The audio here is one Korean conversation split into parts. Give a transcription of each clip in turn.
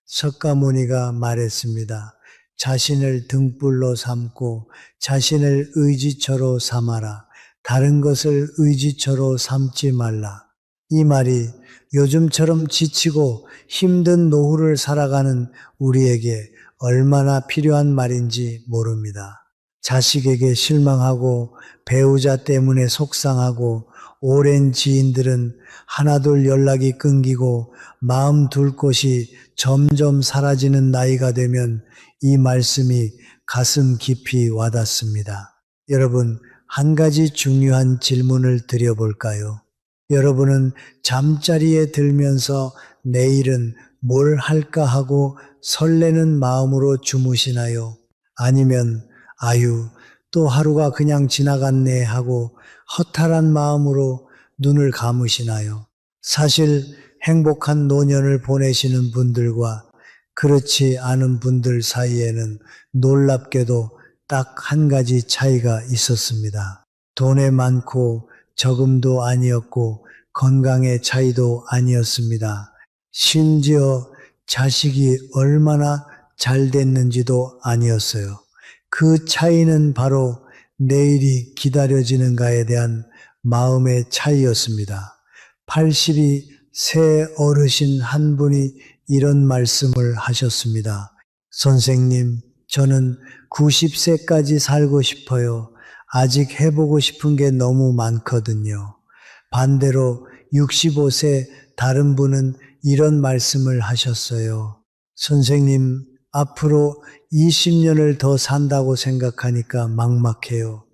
석가모니가 말했습니다. 자신을 등불로 삼고 자신을 의지처로 삼아라. 다른 것을 의지처로 삼지 말라. 이 말이 요즘처럼 지치고 힘든 노후를 살아가는 우리에게 얼마나 필요한 말인지 모릅니다. 자식에게 실망하고 배우자 때문에 속상하고 오랜 지인들은 하나둘 연락이 끊기고 마음 둘 곳이 점점 사라지는 나이가 되면 이 말씀이 가슴 깊이 와닿습니다. 여러분, 한 가지 중요한 질문을 드려볼까요? 여러분은 잠자리에 들면서 내일은 뭘 할까 하고 설레는 마음으로 주무시나요? 아니면 아유, 또 하루가 그냥 지나갔네 하고 허탈한 마음으로 눈을 감으시나요? 사실 행복한 노년을 보내시는 분들과 그렇지 않은 분들 사이에는 놀랍게도 딱 한 가지 차이가 있었습니다. 돈에 많고 적음도 아니었고 건강의 차이도 아니었습니다. 심지어 자식이 얼마나 잘 됐는지도 아니었어요. 그 차이는 바로 내일이 기다려지는가에 대한 마음의 차이였습니다. 80이 새 어르신 한 분이 이런 말씀을 하셨습니다. 선생님, 저는 90세까지 살고 싶어요. 아직 해보고 싶은 게 너무 많거든요. 반대로 65세 다른 분은 이런 말씀을 하셨어요. 선생님, 앞으로 20년을 더 산다고 생각하니까 막막해요.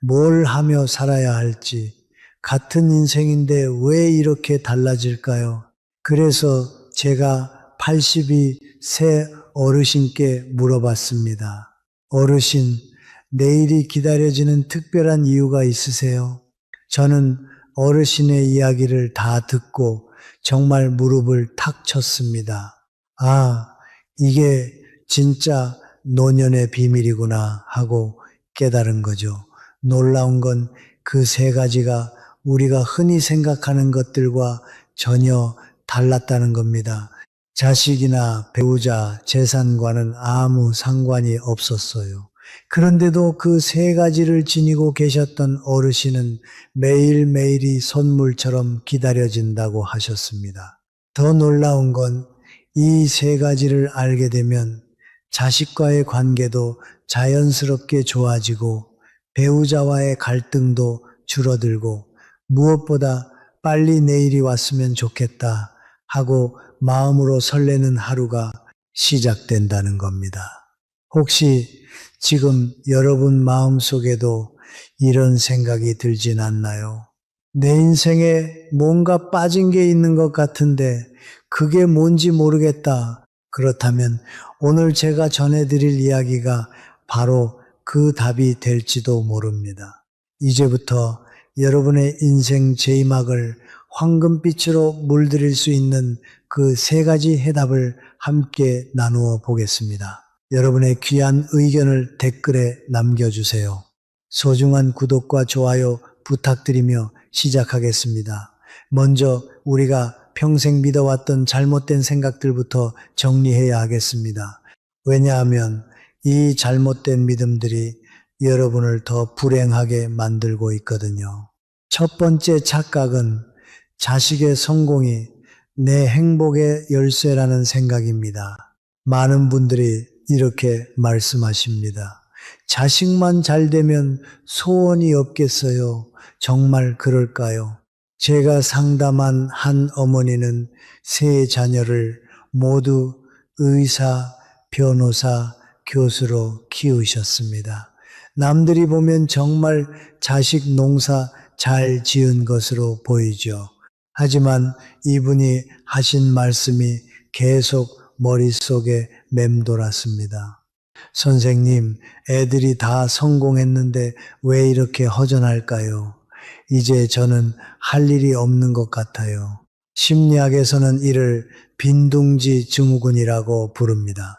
뭘 하며 살아야 할지. 같은 인생인데 왜 이렇게 달라질까요? 그래서 제가 80이 새 어르신께 물어봤습니다. 어르신, 내일이 기다려지는 특별한 이유가 있으세요? 저는 어르신의 이야기를 다 듣고 정말 무릎을 탁 쳤습니다. 아, 이게 진짜 노년의 비밀이구나 하고 깨달은 거죠. 놀라운 건 그 세 가지가 우리가 흔히 생각하는 것들과 전혀 달랐다는 겁니다. 자식이나 배우자, 재산과는 아무 상관이 없었어요. 그런데도 그 세 가지를 지니고 계셨던 어르신은 매일매일이 선물처럼 기다려진다고 하셨습니다. 더 놀라운 건 이 세 가지를 알게 되면 자식과의 관계도 자연스럽게 좋아지고 배우자와의 갈등도 줄어들고 무엇보다 빨리 내일이 왔으면 좋겠다 하고 마음으로 설레는 하루가 시작된다는 겁니다. 혹시 지금 여러분 마음속에도 이런 생각이 들진 않나요? 내 인생에 뭔가 빠진 게 있는 것 같은데 그게 뭔지 모르겠다. 그렇다면 오늘 제가 전해드릴 이야기가 바로 그 답이 될지도 모릅니다. 이제부터 여러분의 인생 제이막을 황금빛으로 물들일 수 있는 그 세 가지 해답을 함께 나누어 보겠습니다. 여러분의 귀한 의견을 댓글에 남겨주세요. 소중한 구독과 좋아요 부탁드리며 시작하겠습니다. 먼저 우리가 평생 믿어왔던 잘못된 생각들부터 정리해야 하겠습니다. 왜냐하면 이 잘못된 믿음들이 여러분을 더 불행하게 만들고 있거든요. 첫 번째 착각은 자식의 성공이 내 행복의 열쇠라는 생각입니다. 많은 분들이 이렇게 말씀하십니다. 자식만 잘 되면 소원이 없겠어요. 정말 그럴까요? 제가 상담한 한 어머니는 세 자녀를 모두 의사, 변호사, 교수로 키우셨습니다. 남들이 보면 정말 자식 농사 잘 지은 것으로 보이죠. 하지만 이분이 하신 말씀이 계속 머릿속에 맴돌았습니다. 선생님, 애들이 다 성공했는데 왜 이렇게 허전할까요? 이제 저는 할 일이 없는 것 같아요. 심리학에서는 이를 빈둥지 증후군이라고 부릅니다.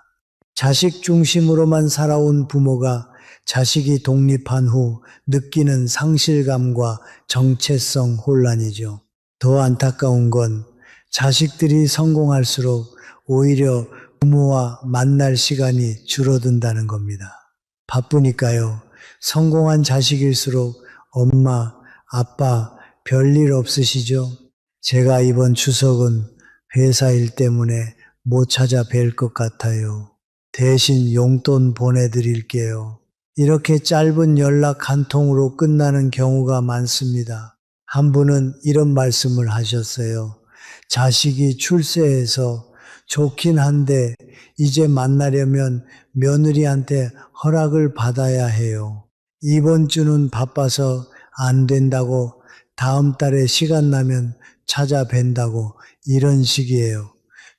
자식 중심으로만 살아온 부모가 자식이 독립한 후 느끼는 상실감과 정체성 혼란이죠. 더 안타까운 건 자식들이 성공할수록 오히려 부모와 만날 시간이 줄어든다는 겁니다. 바쁘니까요. 성공한 자식일수록 엄마, 아빠 별일 없으시죠? 제가 이번 추석은 회사 일 때문에 못 찾아뵐 것 같아요. 대신 용돈 보내드릴게요. 이렇게 짧은 연락 한 통으로 끝나는 경우가 많습니다. 한 분은 이런 말씀을 하셨어요. 자식이 출세해서 좋긴 한데 이제 만나려면 며느리한테 허락을 받아야 해요. 이번 주는 바빠서 안 된다고 다음 달에 시간 나면 찾아뵌다고 이런 식이에요.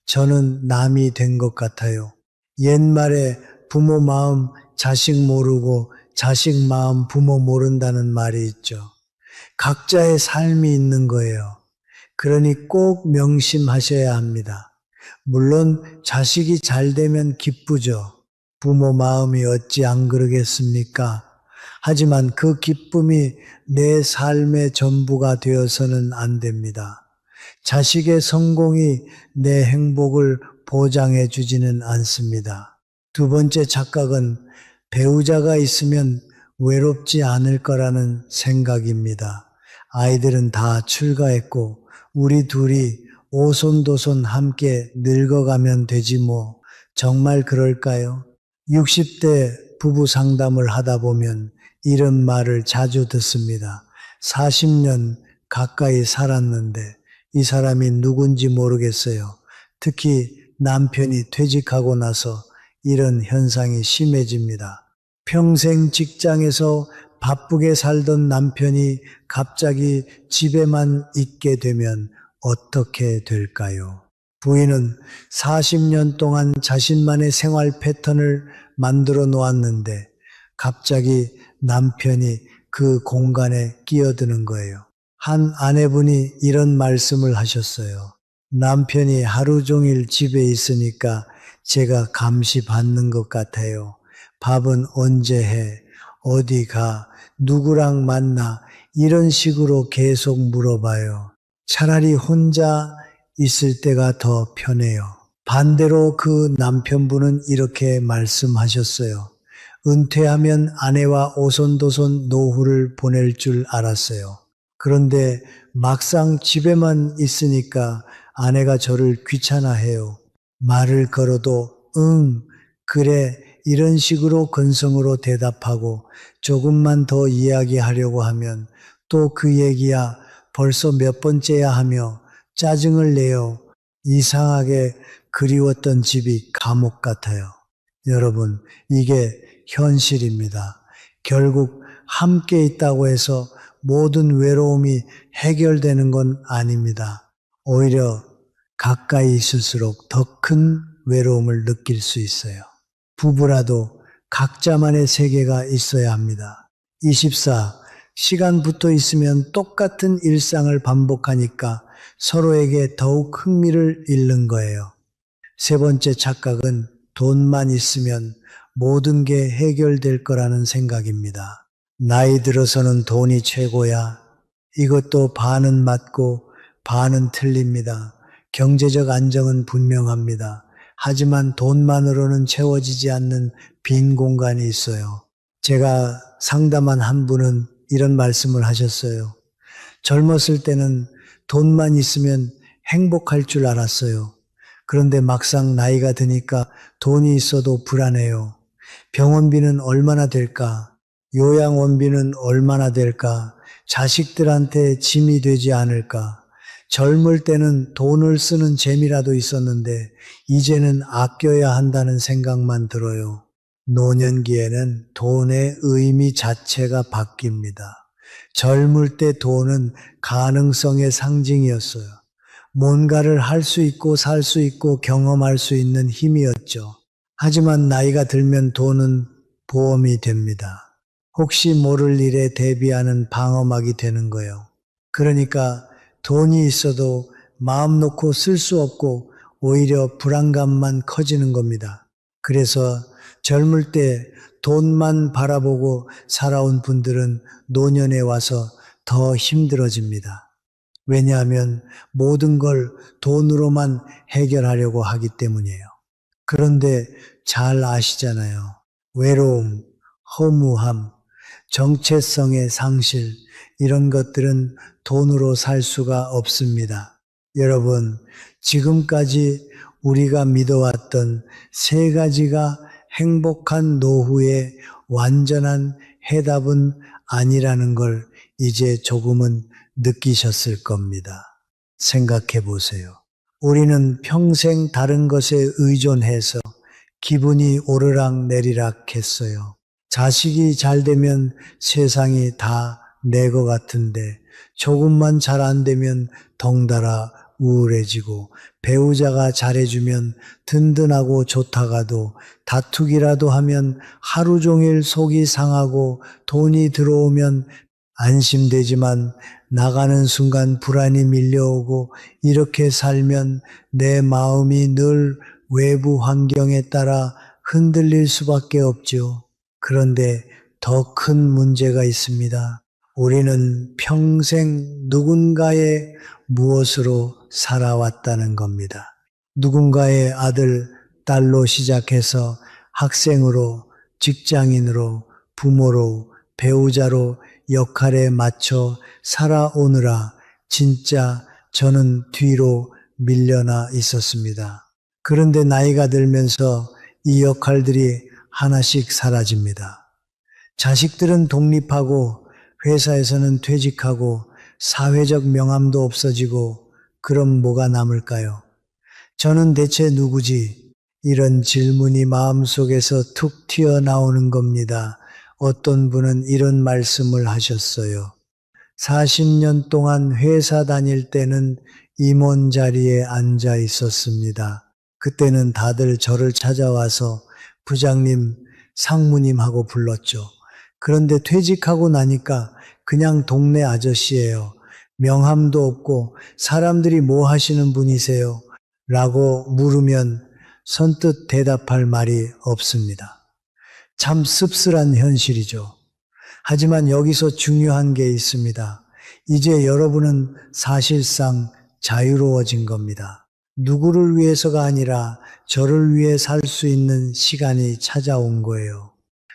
저는 남이 된 것 같아요. 옛말에 부모 마음 자식 모르고 자식 마음 부모 모른다는 말이 있죠. 각자의 삶이 있는 거예요. 그러니 꼭 명심하셔야 합니다. 물론 자식이 잘 되면 기쁘죠. 부모 마음이 어찌 안 그러겠습니까? 하지만 그 기쁨이 내 삶의 전부가 되어서는 안 됩니다. 자식의 성공이 내 행복을 보장해 주지는 않습니다. 두 번째 착각은 배우자가 있으면 외롭지 않을 거라는 생각입니다. 아이들은 다 출가했고 우리 둘이 오손도손 함께 늙어가면 되지 뭐. 정말 그럴까요? 60대 부부 상담을 하다 보면 이런 말을 자주 듣습니다. 40년 가까이 살았는데 이 사람이 누군지 모르겠어요. 특히 남편이 퇴직하고 나서 이런 현상이 심해집니다. 평생 직장에서 바쁘게 살던 남편이 갑자기 집에만 있게 되면 어떻게 될까요? 부인은 40년 동안 자신만의 생활 패턴을 만들어 놓았는데 갑자기 남편이 그 공간에 끼어드는 거예요. 한 아내분이 이런 말씀을 하셨어요. 남편이 하루 종일 집에 있으니까 제가 감시받는 것 같아요. 밥은 언제 해? 어디 가? 누구랑 만나? 이런 식으로 계속 물어봐요. 차라리 혼자 있을 때가 더 편해요. 반대로 그 남편분은 이렇게 말씀하셨어요. 은퇴하면 아내와 오손도손 노후를 보낼 줄 알았어요. 그런데 막상 집에만 있으니까 아내가 저를 귀찮아해요. 말을 걸어도 응, 그래, 이런 식으로 건성으로 대답하고 조금만 더 이야기하려고 하면 또 그 얘기야 벌써 몇 번째야 하며 짜증을 내요. 이상하게 그리웠던 집이 감옥 같아요. 여러분, 이게 현실입니다. 결국 함께 있다고 해서 모든 외로움이 해결되는 건 아닙니다. 오히려 가까이 있을수록 더 큰 외로움을 느낄 수 있어요. 부부라도 각자만의 세계가 있어야 합니다. 24. 시간 붙어 있으면 똑같은 일상을 반복하니까 서로에게 더욱 흥미를 잃는 거예요. 세 번째 착각은 돈만 있으면 모든 게 해결될 거라는 생각입니다. 나이 들어서는 돈이 최고야. 이것도 반은 맞고 반은 틀립니다. 경제적 안정은 분명합니다. 하지만 돈만으로는 채워지지 않는 빈 공간이 있어요. 제가 상담한 한 분은 이런 말씀을 하셨어요. 젊었을 때는 돈만 있으면 행복할 줄 알았어요. 그런데 막상 나이가 드니까 돈이 있어도 불안해요. 병원비는 얼마나 될까? 요양원비는 얼마나 될까? 자식들한테 짐이 되지 않을까? 젊을 때는 돈을 쓰는 재미라도 있었는데 이제는 아껴야 한다는 생각만 들어요. 노년기에는 돈의 의미 자체가 바뀝니다. 젊을 때 돈은 가능성의 상징이었어요. 뭔가를 할 수 있고 살 수 있고 경험할 수 있는 힘이었죠. 하지만 나이가 들면 돈은 보험이 됩니다. 혹시 모를 일에 대비하는 방어막이 되는 거예요. 그러니까 돈이 있어도 마음 놓고 쓸 수 없고 오히려 불안감만 커지는 겁니다. 그래서 젊을 때 돈만 바라보고 살아온 분들은 노년에 와서 더 힘들어집니다. 왜냐하면 모든 걸 돈으로만 해결하려고 하기 때문이에요. 그런데 잘 아시잖아요. 외로움, 허무함, 정체성의 상실, 이런 것들은 돈으로 살 수가 없습니다. 여러분, 지금까지 우리가 믿어왔던 세 가지가 행복한 노후의 완전한 해답은 아니라는 걸 이제 조금은 느끼셨을 겁니다. 생각해 보세요. 우리는 평생 다른 것에 의존해서 기분이 오르락 내리락 했어요. 자식이 잘 되면 세상이 다 내 것 같은데 조금만 잘 안 되면 덩달아 우울해지고, 배우자가 잘해주면 든든하고 좋다가도 다투기라도 하면 하루 종일 속이 상하고, 돈이 들어오면 안심되지만 나가는 순간 불안이 밀려오고, 이렇게 살면 내 마음이 늘 외부 환경에 따라 흔들릴 수밖에 없죠. 그런데 더 큰 문제가 있습니다. 우리는 평생 누군가의 무엇으로 살아왔다는 겁니다. 누군가의 아들, 딸로 시작해서 학생으로, 직장인으로, 부모로, 배우자로 역할에 맞춰 살아오느라 진짜 저는 뒤로 밀려나 있었습니다. 그런데 나이가 들면서 이 역할들이 하나씩 사라집니다. 자식들은 독립하고, 회사에서는 퇴직하고, 사회적 명함도 없어지고, 그럼 뭐가 남을까요? 저는 대체 누구지? 이런 질문이 마음속에서 툭 튀어나오는 겁니다. 어떤 분은 이런 말씀을 하셨어요. 40년 동안 회사 다닐 때는 임원 자리에 앉아 있었습니다. 그때는 다들 저를 찾아와서 부장님, 상무님 하고 불렀죠. 그런데 퇴직하고 나니까 그냥 동네 아저씨예요. 명함도 없고 사람들이 뭐 하시는 분이세요? 라고 물으면 선뜻 대답할 말이 없습니다. 참 씁쓸한 현실이죠. 하지만 여기서 중요한 게 있습니다. 이제 여러분은 사실상 자유로워진 겁니다. 누구를 위해서가 아니라 저를 위해 살 수 있는 시간이 찾아온 거예요.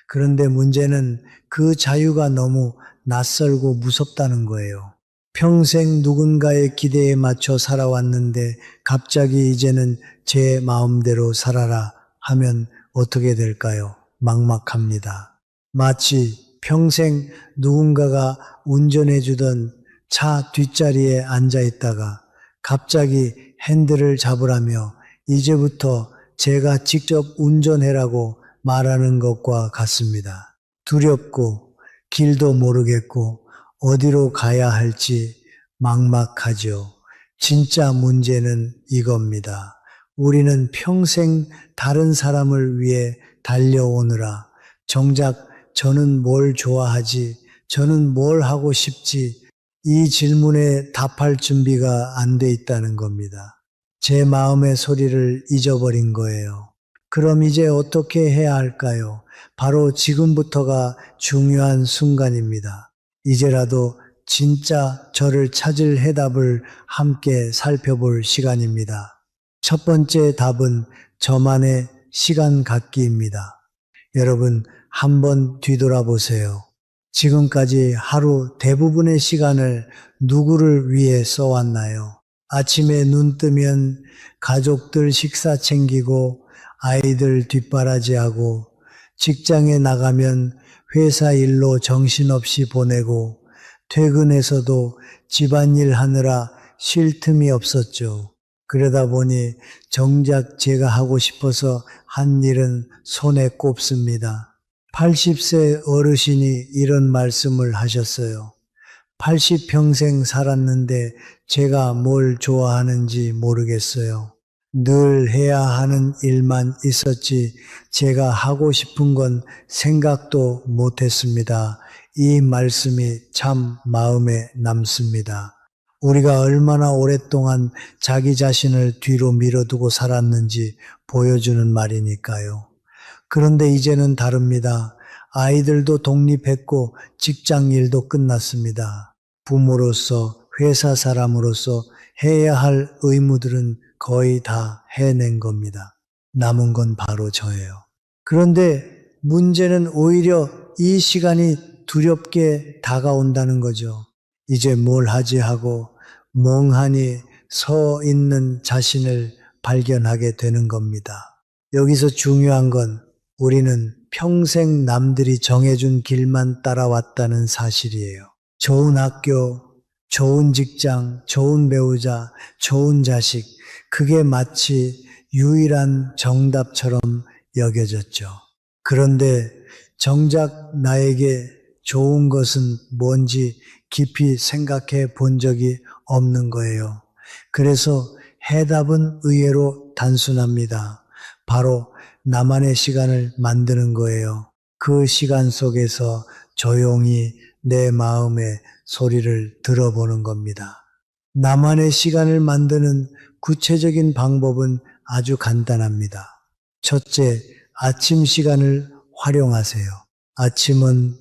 그런데 문제는 그 자유가 너무 낯설고 무섭다는 거예요. 평생 누군가의 기대에 맞춰 살아왔는데 갑자기 이제는 제 마음대로 살아라 하면 어떻게 될까요? 막막합니다. 마치 평생 누군가가 운전해 주던 차 뒷자리에 앉아 있다가 갑자기 핸들을 잡으라며 이제부터 제가 직접 운전해라고 말하는 것과 같습니다. 두렵고 길도 모르겠고 어디로 가야 할지 막막하죠. 진짜 문제는 이겁니다. 우리는 평생 다른 사람을 위해 달려오느라 정작 저는 뭘 좋아하지, 저는 뭘 하고 싶지, 이 질문에 답할 준비가 안 돼 있다는 겁니다. 제 마음의 소리를 잊어버린 거예요. 그럼 이제 어떻게 해야 할까요? 바로 지금부터가 중요한 순간입니다. 이제라도 진짜 저를 찾을 해답을 함께 살펴볼 시간입니다. 첫 번째 답은 저만의 시간 갖기입니다. 여러분, 한번 뒤돌아보세요. 지금까지 하루 대부분의 시간을 누구를 위해 써왔나요? 아침에 눈 뜨면 가족들 식사 챙기고 아이들 뒷바라지하고, 직장에 나가면 회사 일로 정신없이 보내고, 퇴근해서도 집안일 하느라 쉴 틈이 없었죠. 그러다 보니 정작 제가 하고 싶어서 한 일은 손에 꼽습니다. 80세 어르신이 이런 말씀을 하셨어요. 80평생 살았는데 제가 뭘 좋아하는지 모르겠어요. 늘 해야 하는 일만 있었지 제가 하고 싶은 건 생각도 못했습니다. 이 말씀이 참 마음에 남습니다. 우리가 얼마나 오랫동안 자기 자신을 뒤로 밀어두고 살았는지 보여주는 말이니까요. 그런데 이제는 다릅니다. 아이들도 독립했고 직장 일도 끝났습니다. 부모로서, 회사 사람으로서 해야 할 의무들은 거의 다 해낸 겁니다. 남은 건 바로 저예요. 그런데 문제는 오히려 이 시간이 두렵게 다가온다는 거죠. 이제 뭘 하지 하고 멍하니 서 있는 자신을 발견하게 되는 겁니다. 여기서 중요한 건 우리는 평생 남들이 정해준 길만 따라왔다는 사실이에요. 좋은 학교, 좋은 직장, 좋은 배우자, 좋은 자식, 그게 마치 유일한 정답처럼 여겨졌죠. 그런데 정작 나에게 좋은 것은 뭔지 깊이 생각해 본 적이 없는 거예요. 그래서 해답은 의외로 단순합니다. 바로 나만의 시간을 만드는 거예요. 그 시간 속에서 조용히 내 마음의 소리를 들어보는 겁니다. 나만의 시간을 만드는 구체적인 방법은 아주 간단합니다. 첫째, 아침 시간을 활용하세요. 아침은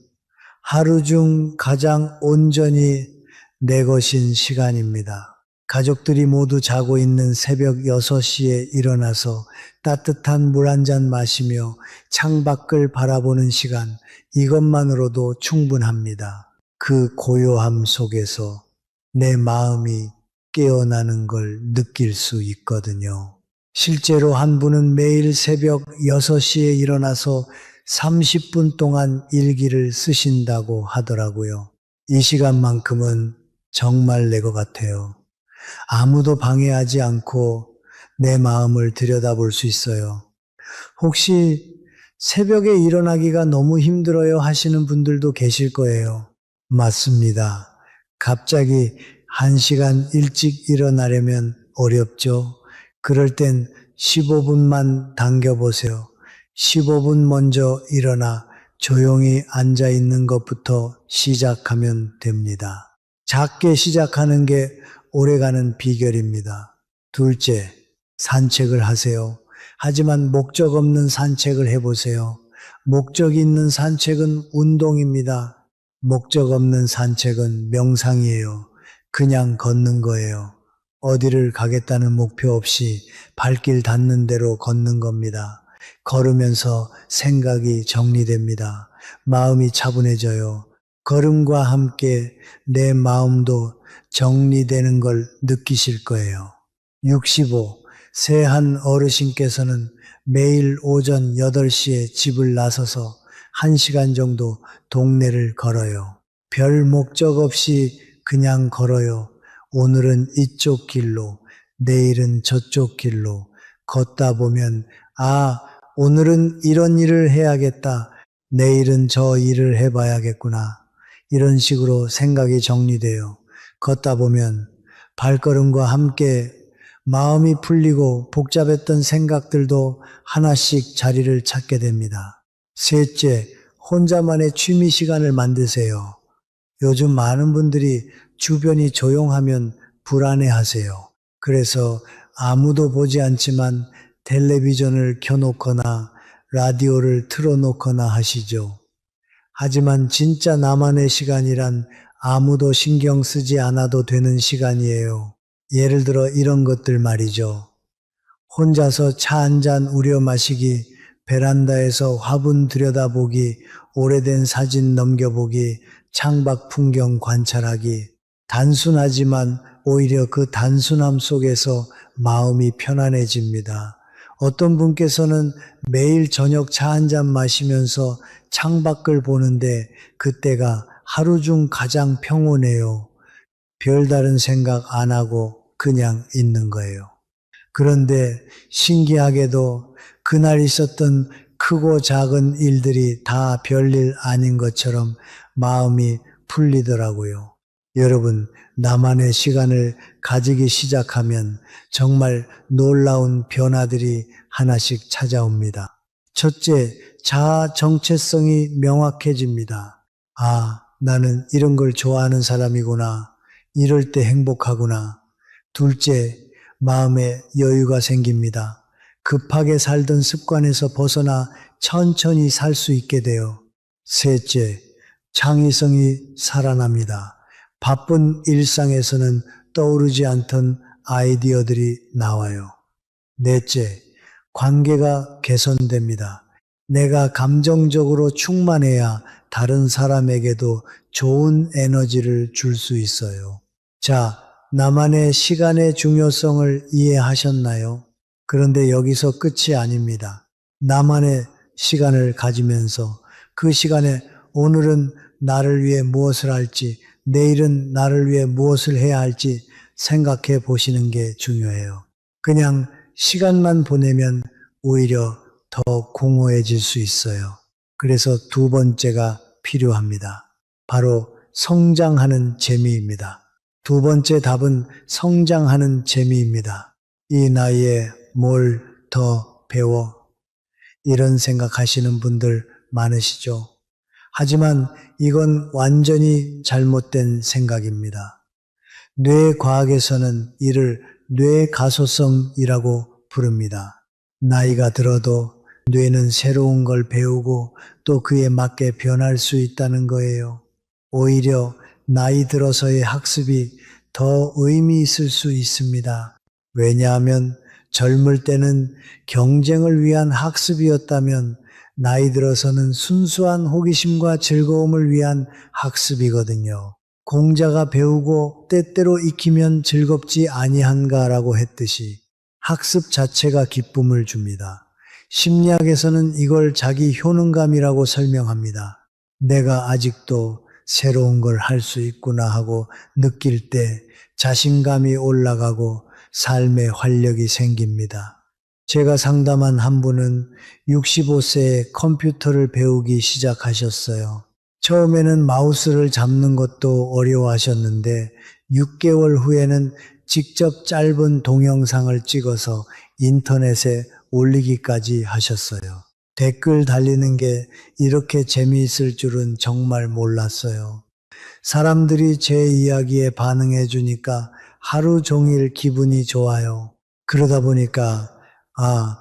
하루 중 가장 온전히 내 것인 시간입니다. 가족들이 모두 자고 있는 새벽 6시에 일어나서 따뜻한 물 한 잔 마시며 창밖을 바라보는 시간, 이것만으로도 충분합니다. 그 고요함 속에서 내 마음이 깨어나는 걸 느낄 수 있거든요. 실제로 한 분은 매일 새벽 6시에 일어나서 30분 동안 일기를 쓰신다고 하더라고요. 이 시간만큼은 정말 내 것 같아요. 아무도 방해하지 않고 내 마음을 들여다볼 수 있어요. 혹시 새벽에 일어나기가 너무 힘들어요 하시는 분들도 계실 거예요. 맞습니다. 갑자기 1시간 일찍 일어나려면 어렵죠. 그럴 땐 15분만 당겨보세요. 15분 먼저 일어나 조용히 앉아 있는 것부터 시작하면 됩니다. 작게 시작하는 게 오래가는 비결입니다. 둘째, 산책을 하세요. 하지만 목적 없는 산책을 해보세요. 목적이 있는 산책은 운동입니다. 목적 없는 산책은 명상이에요. 그냥 걷는 거예요. 어디를 가겠다는 목표 없이 발길 닿는 대로 걷는 겁니다. 걸으면서 생각이 정리됩니다. 마음이 차분해져요. 걸음과 함께 내 마음도 정리되는 걸 느끼실 거예요. 65. 새한 어르신께서는 매일 오전 8시에 집을 나서서 1시간 정도 동네를 걸어요. 별 목적 없이 그냥 걸어요. 오늘은 이쪽 길로, 내일은 저쪽 길로 걷다 보면 오늘은 이런 일을 해야겠다. 내일은 저 일을 해봐야겠구나. 이런 식으로 생각이 정리돼요. 걷다 보면 발걸음과 함께 마음이 풀리고 복잡했던 생각들도 하나씩 자리를 찾게 됩니다. 셋째, 혼자만의 취미 시간을 만드세요. 요즘 많은 분들이 주변이 조용하면 불안해하세요. 그래서 아무도 보지 않지만 텔레비전을 켜놓거나 라디오를 틀어놓거나 하시죠. 하지만 진짜 나만의 시간이란 아무도 신경 쓰지 않아도 되는 시간이에요. 예를 들어 이런 것들 말이죠. 혼자서 차 한 잔 우려 마시기, 베란다에서 화분 들여다보기, 오래된 사진 넘겨보기, 창밖 풍경 관찰하기. 단순하지만 오히려 그 단순함 속에서 마음이 편안해집니다. 어떤 분께서는 매일 저녁 차 한 잔 마시면서 창밖을 보는데 그때가 하루 중 가장 평온해요. 별다른 생각 안 하고 그냥 있는 거예요. 그런데 신기하게도 그날 있었던 크고 작은 일들이 다 별일 아닌 것처럼 마음이 풀리더라고요. 여러분, 나만의 시간을 가지기 시작하면 정말 놀라운 변화들이 하나씩 찾아옵니다. 첫째, 자아 정체성이 명확해집니다. 나는 이런 걸 좋아하는 사람이구나. 이럴 때 행복하구나. 둘째, 마음에 여유가 생깁니다. 급하게 살던 습관에서 벗어나 천천히 살 수 있게 돼요. 셋째, 창의성이 살아납니다. 바쁜 일상에서는 떠오르지 않던 아이디어들이 나와요. 넷째, 관계가 개선됩니다. 내가 감정적으로 충만해야 다른 사람에게도 좋은 에너지를 줄 수 있어요. 자, 나만의 시간의 중요성을 이해하셨나요? 그런데 여기서 끝이 아닙니다. 나만의 시간을 가지면서 그 시간에 오늘은 나를 위해 무엇을 할지, 내일은 나를 위해 무엇을 해야 할지 생각해 보시는 게 중요해요. 그냥 시간만 보내면 오히려 더 공허해질 수 있어요. 그래서 두 번째가 필요합니다. 바로 성장하는 재미입니다. 두 번째 답은 성장하는 재미입니다. 이 나이에 뭘 더 배워? 이런 생각하시는 분들 많으시죠? 하지만 이건 완전히 잘못된 생각입니다. 뇌과학에서는 이를 뇌가소성이라고 부릅니다. 나이가 들어도 뇌는 새로운 걸 배우고 또 그에 맞게 변할 수 있다는 거예요. 오히려 나이 들어서의 학습이 더 의미 있을 수 있습니다. 왜냐하면 젊을 때는 경쟁을 위한 학습이었다면 나이 들어서는 순수한 호기심과 즐거움을 위한 학습이거든요. 공자가 배우고 때때로 익히면 즐겁지 아니한가라고 했듯이 학습 자체가 기쁨을 줍니다. 심리학에서는 이걸 자기 효능감이라고 설명합니다. 내가 아직도 새로운 걸 할 수 있구나 하고 느낄 때 자신감이 올라가고 삶의 활력이 생깁니다. 제가 상담한 한 분은 65세에 컴퓨터를 배우기 시작하셨어요. 처음에는 마우스를 잡는 것도 어려워하셨는데 6개월 후에는 직접 짧은 동영상을 찍어서 인터넷에 올리기까지 하셨어요. 댓글 달리는 게 이렇게 재미있을 줄은 정말 몰랐어요. 사람들이 제 이야기에 반응해 주니까 하루 종일 기분이 좋아요. 그러다 보니까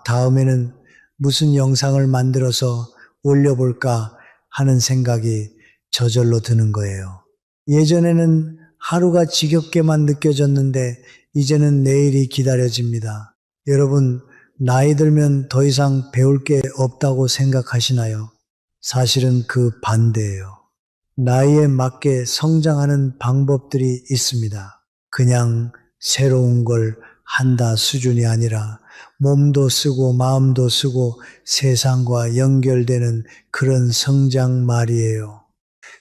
다음에는 무슨 영상을 만들어서 올려볼까 하는 생각이 저절로 드는 거예요. 예전에는 하루가 지겹게만 느껴졌는데 이제는 내일이 기다려집니다. 여러분, 나이 들면 더 이상 배울 게 없다고 생각하시나요? 사실은 그 반대예요. 나이에 맞게 성장하는 방법들이 있습니다. 그냥 새로운 걸 한다 수준이 아니라 몸도 쓰고 마음도 쓰고 세상과 연결되는 그런 성장 말이에요.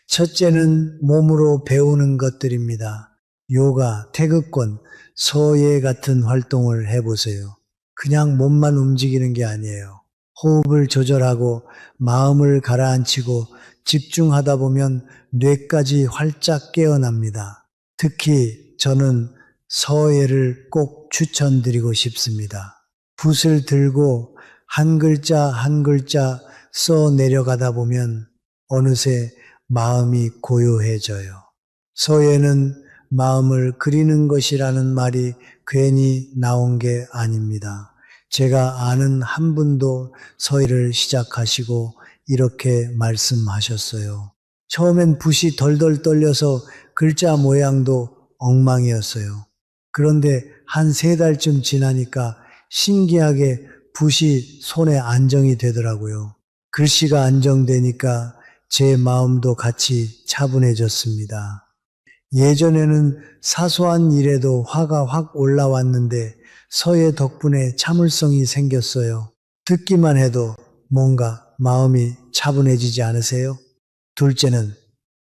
첫째는 몸으로 배우는 것들입니다. 요가, 태극권, 서예 같은 활동을 해보세요. 그냥 몸만 움직이는 게 아니에요. 호흡을 조절하고 마음을 가라앉히고 집중하다 보면 뇌까지 활짝 깨어납니다. 특히 저는 서예를 꼭 추천드리고 싶습니다. 붓을 들고 한 글자 한 글자 써 내려가다 보면 어느새 마음이 고요해져요. 서예는 마음을 그리는 것이라는 말이 괜히 나온 게 아닙니다. 제가 아는 한 분도 서예를 시작하시고 이렇게 말씀하셨어요. 처음엔 붓이 덜덜 떨려서 글자 모양도 엉망이었어요. 그런데 한 3달쯤 지나니까 신기하게 붓이 손에 안정이 되더라고요. 글씨가 안정되니까 제 마음도 같이 차분해졌습니다. 예전에는 사소한 일에도 화가 확 올라왔는데 서예 덕분에 참을성이 생겼어요. 듣기만 해도 뭔가 마음이 차분해지지 않으세요? 둘째는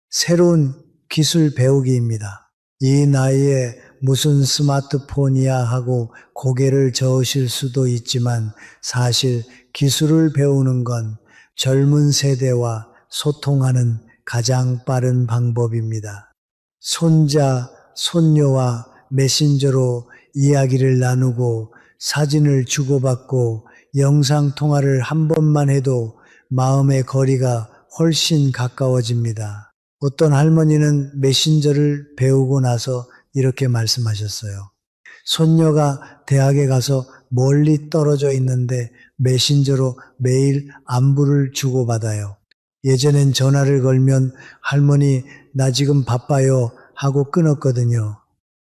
새로운 기술 배우기입니다. 이 나이에 무슨 스마트폰이야 하고 고개를 저으실 수도 있지만 사실 기술을 배우는 건 젊은 세대와 소통하는 가장 빠른 방법입니다. 손자, 손녀와 메신저로 이야기를 나누고 사진을 주고받고 영상통화를 한 번만 해도 마음의 거리가 훨씬 가까워집니다. 어떤 할머니는 메신저를 배우고 나서 이렇게 말씀하셨어요. 손녀가 대학에 가서 멀리 떨어져 있는데 메신저로 매일 안부를 주고받아요. 예전엔 전화를 걸면 할머니 나 지금 바빠요 하고 끊었거든요.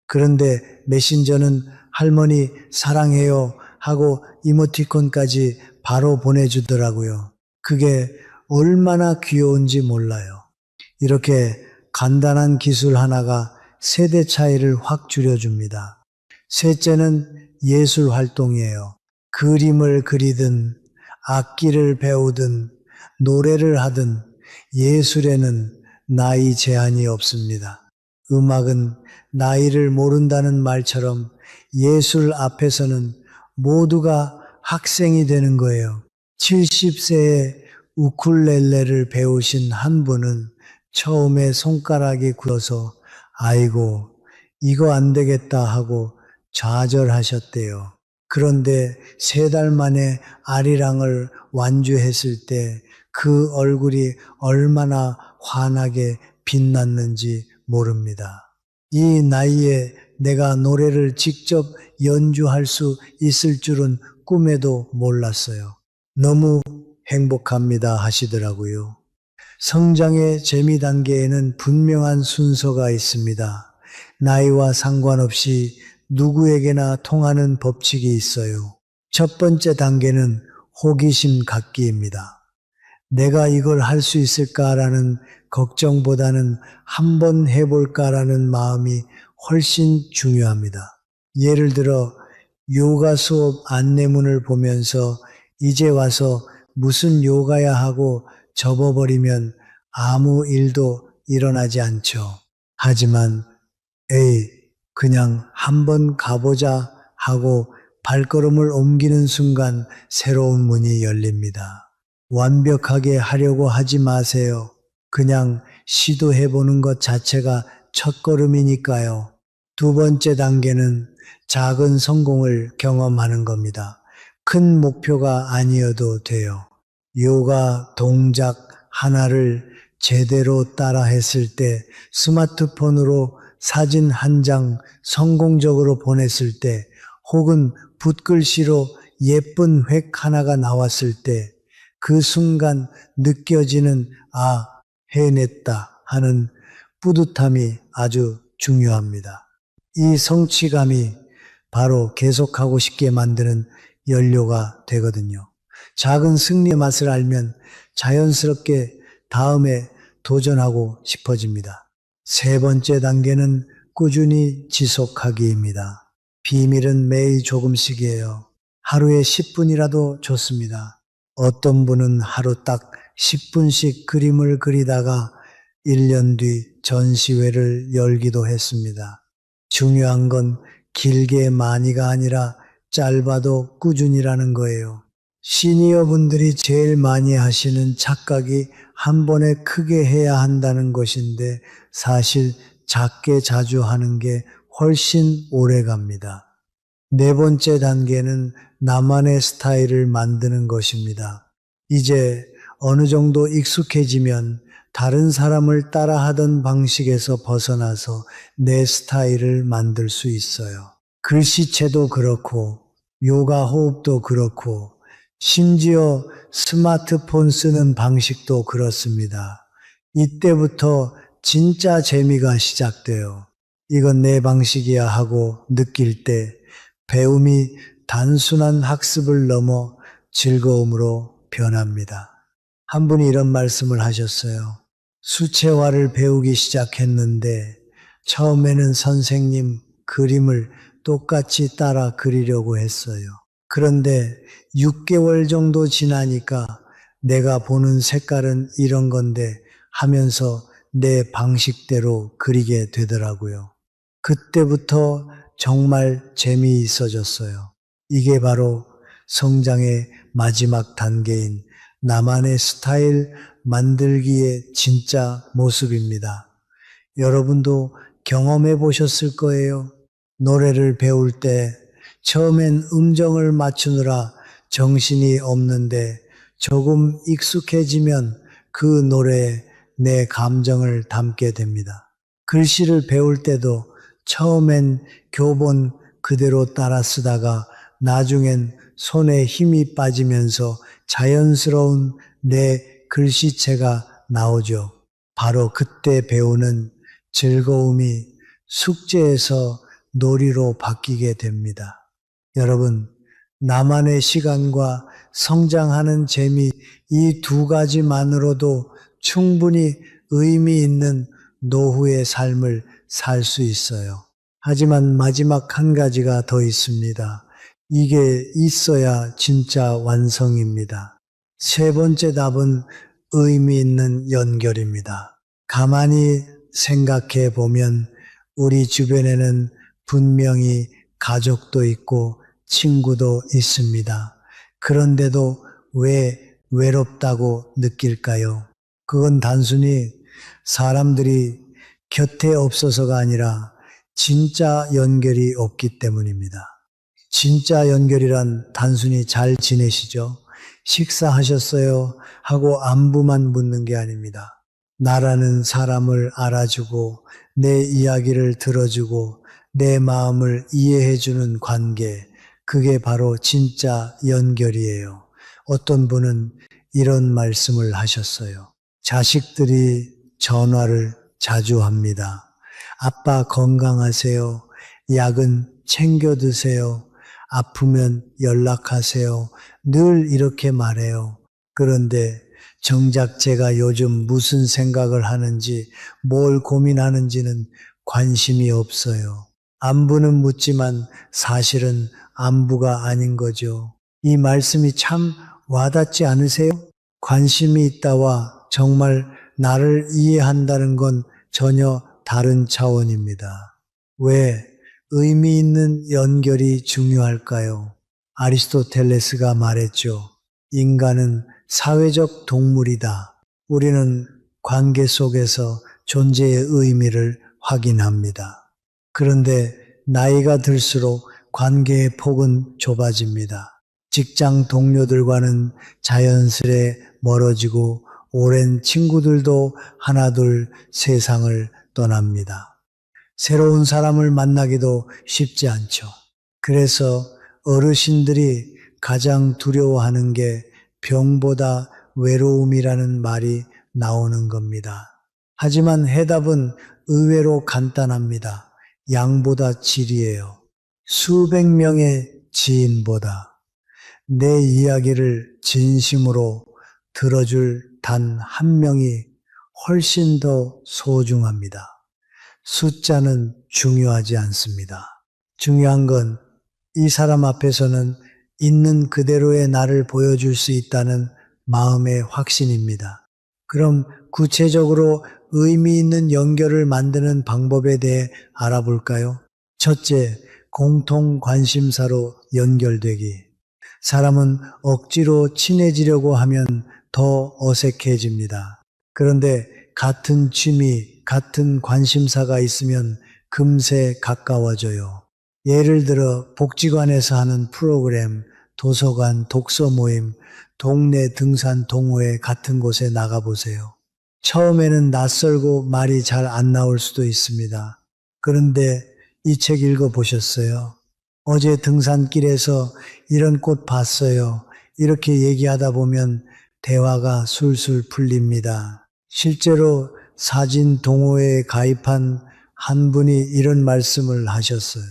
그런데 메신저는 할머니 사랑해요 하고 이모티콘까지 바로 보내주더라고요. 그게 얼마나 귀여운지 몰라요. 이렇게 간단한 기술 하나가 세대 차이를 확 줄여줍니다. 셋째는 예술 활동이에요. 그림을 그리든 악기를 배우든 노래를 하든 예술에는 나이 제한이 없습니다. 음악은 나이를 모른다는 말처럼 예술 앞에서는 모두가 학생이 되는 거예요. 70세에 우쿨렐레를 배우신 한 분은 처음에 손가락이 굳어서 아이고 이거 안 되겠다 하고 좌절하셨대요. 그런데 3달 만에 아리랑을 완주했을 때 그 얼굴이 얼마나 환하게 빛났는지 모릅니다. 이 나이에 내가 노래를 직접 연주할 수 있을 줄은 꿈에도 몰랐어요. 너무 행복합니다 하시더라고요. 성장의 재미 단계에는 분명한 순서가 있습니다. 나이와 상관없이 누구에게나 통하는 법칙이 있어요. 첫 번째 단계는 호기심 갖기입니다. 내가 이걸 할 수 있을까라는 걱정보다는 한번 해볼까라는 마음이 훨씬 중요합니다. 예를 들어 요가 수업 안내문을 보면서 이제 와서 무슨 요가야 하고 접어버리면 아무 일도 일어나지 않죠. 하지만 에이 그냥 한번 가보자 하고 발걸음을 옮기는 순간 새로운 문이 열립니다. 완벽하게 하려고 하지 마세요. 그냥 시도해보는 것 자체가 첫걸음이니까요. 두 번째 단계는 작은 성공을 경험하는 겁니다. 큰 목표가 아니어도 돼요. 요가 동작 하나를 제대로 따라 했을 때, 스마트폰으로 사진 한 장 성공적으로 보냈을 때, 혹은 붓글씨로 예쁜 획 하나가 나왔을 때, 그 순간 느껴지는 해냈다 하는 뿌듯함이 아주 중요합니다. 이 성취감이 바로 계속하고 싶게 만드는 연료가 되거든요. 작은 승리의 맛을 알면 자연스럽게 다음에 도전하고 싶어집니다. 세 번째 단계는 꾸준히 지속하기입니다. 비밀은 매일 조금씩이에요. 하루에 10분이라도 좋습니다. 어떤 분은 하루 딱 10분씩 그림을 그리다가 1년 뒤 전시회를 열기도 했습니다. 중요한 건 길게 많이가 아니라 짧아도 꾸준이라는 거예요. 시니어 분들이 제일 많이 하시는 착각이 한 번에 크게 해야 한다는 것인데 사실 작게 자주 하는 게 훨씬 오래 갑니다. 네 번째 단계는 나만의 스타일을 만드는 것입니다. 이제 어느 정도 익숙해지면 다른 사람을 따라하던 방식에서 벗어나서 내 스타일을 만들 수 있어요. 글씨체도 그렇고, 요가 호흡도 그렇고, 심지어 스마트폰 쓰는 방식도 그렇습니다. 이때부터 진짜 재미가 시작돼요. 이건 내 방식이야 하고 느낄 때 배움이 단순한 학습을 넘어 즐거움으로 변합니다. 한 분이 이런 말씀을 하셨어요. 수채화를 배우기 시작했는데 처음에는 선생님 그림을 똑같이 따라 그리려고 했어요. 그런데 6개월 정도 지나니까 내가 보는 색깔은 이런 건데 하면서 내 방식대로 그리게 되더라고요. 그때부터 정말 재미있어졌어요. 이게 바로 성장의 마지막 단계인 나만의 스타일 만들기의 진짜 모습입니다. 여러분도 경험해 보셨을 거예요. 노래를 배울 때 처음엔 음정을 맞추느라 정신이 없는데 조금 익숙해지면 그 노래에 내 감정을 담게 됩니다. 글씨를 배울 때도 처음엔 교본 그대로 따라 쓰다가 나중엔 손에 힘이 빠지면서 자연스러운 내 글씨체가 나오죠. 바로 그때 배우는 즐거움이 숙제에서 놀이로 바뀌게 됩니다. 여러분, 나만의 시간과 성장하는 재미, 이 두 가지만으로도 충분히 의미 있는 노후의 삶을 살 수 있어요. 하지만 마지막 한 가지가 더 있습니다. 이게 있어야 진짜 완성입니다. 세 번째 답은 의미 있는 연결입니다. 가만히 생각해 보면 우리 주변에는 분명히 가족도 있고 친구도 있습니다. 그런데도 왜 외롭다고 느낄까요? 그건 단순히 사람들이 곁에 없어서가 아니라 진짜 연결이 없기 때문입니다. 진짜 연결이란 단순히 잘 지내시죠? 식사하셨어요? 하고 안부만 묻는 게 아닙니다. 나라는 사람을 알아주고 내 이야기를 들어주고 내 마음을 이해해주는 관계, 그게 바로 진짜 연결이에요. 어떤 분은 이런 말씀을 하셨어요. 자식들이 전화를 자주 합니다. 아빠 건강하세요. 약은 챙겨 드세요. 아프면 연락하세요. 늘 이렇게 말해요. 그런데 정작 제가 요즘 무슨 생각을 하는지, 뭘 고민하는지는 관심이 없어요. 안부는 묻지만 사실은 안부가 아닌 거죠. 이 말씀이 참 와닿지 않으세요? 관심이 있다와 정말 나를 이해한다는 건 전혀 다른 차원입니다. 왜 의미 있는 연결이 중요할까요? 아리스토텔레스가 말했죠. 인간은 사회적 동물이다. 우리는 관계 속에서 존재의 의미를 확인합니다. 그런데 나이가 들수록 관계의 폭은 좁아집니다. 직장 동료들과는 자연스레 멀어지고 오랜 친구들도 하나둘 세상을 떠납니다. 새로운 사람을 만나기도 쉽지 않죠. 그래서 어르신들이 가장 두려워하는 게 병보다 외로움이라는 말이 나오는 겁니다. 하지만 해답은 의외로 간단합니다. 양보다 질이에요. 수백 명의 지인보다 내 이야기를 진심으로 들어줄 단 한 명이 훨씬 더 소중합니다. 숫자는 중요하지 않습니다. 중요한 건 이 사람 앞에서는 있는 그대로의 나를 보여줄 수 있다는 마음의 확신입니다. 그럼 구체적으로 의미 있는 연결을 만드는 방법에 대해 알아볼까요? 첫째, 공통 관심사로 연결되기. 사람은 억지로 친해지려고 하면 더 어색해집니다. 그런데 같은 취미, 같은 관심사가 있으면 금세 가까워져요. 예를 들어 복지관에서 하는 프로그램, 도서관, 독서 모임, 동네 등산 동호회 같은 곳에 나가보세요. 처음에는 낯설고 말이 잘 안 나올 수도 있습니다. 그런데 이 책 읽어보셨어요? 어제 등산길에서 이런 꽃 봤어요. 이렇게 얘기하다 보면 대화가 술술 풀립니다. 실제로 사진 동호회에 가입한 한 분이 이런 말씀을 하셨어요.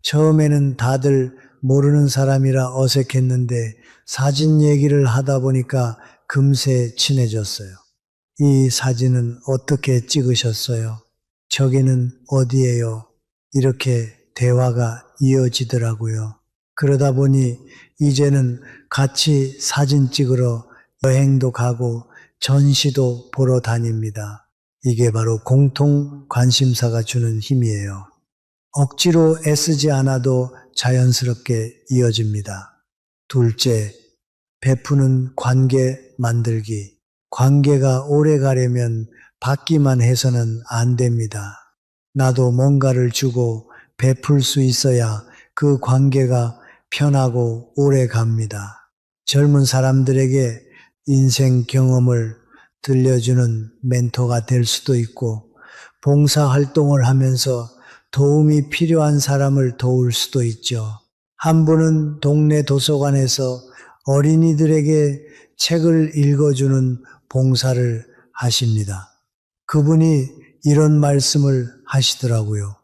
처음에는 다들 모르는 사람이라 어색했는데 사진 얘기를 하다 보니까 금세 친해졌어요. 이 사진은 어떻게 찍으셨어요? 저기는 어디예요? 이렇게 대화가 이어지더라고요. 그러다 보니 이제는 같이 사진 찍으러 여행도 가고 전시도 보러 다닙니다. 이게 바로 공통 관심사가 주는 힘이에요. 억지로 애쓰지 않아도 자연스럽게 이어집니다. 둘째, 베푸는 관계 만들기. 관계가 오래 가려면 받기만 해서는 안 됩니다. 나도 뭔가를 주고 베풀 수 있어야 그 관계가 편하고 오래 갑니다. 젊은 사람들에게 인생 경험을 들려주는 멘토가 될 수도 있고, 봉사 활동을 하면서 도움이 필요한 사람을 도울 수도 있죠. 한 분은 동네 도서관에서 어린이들에게 책을 읽어주는 봉사를 하십니다. 그분이 이런 말씀을 하시더라고요.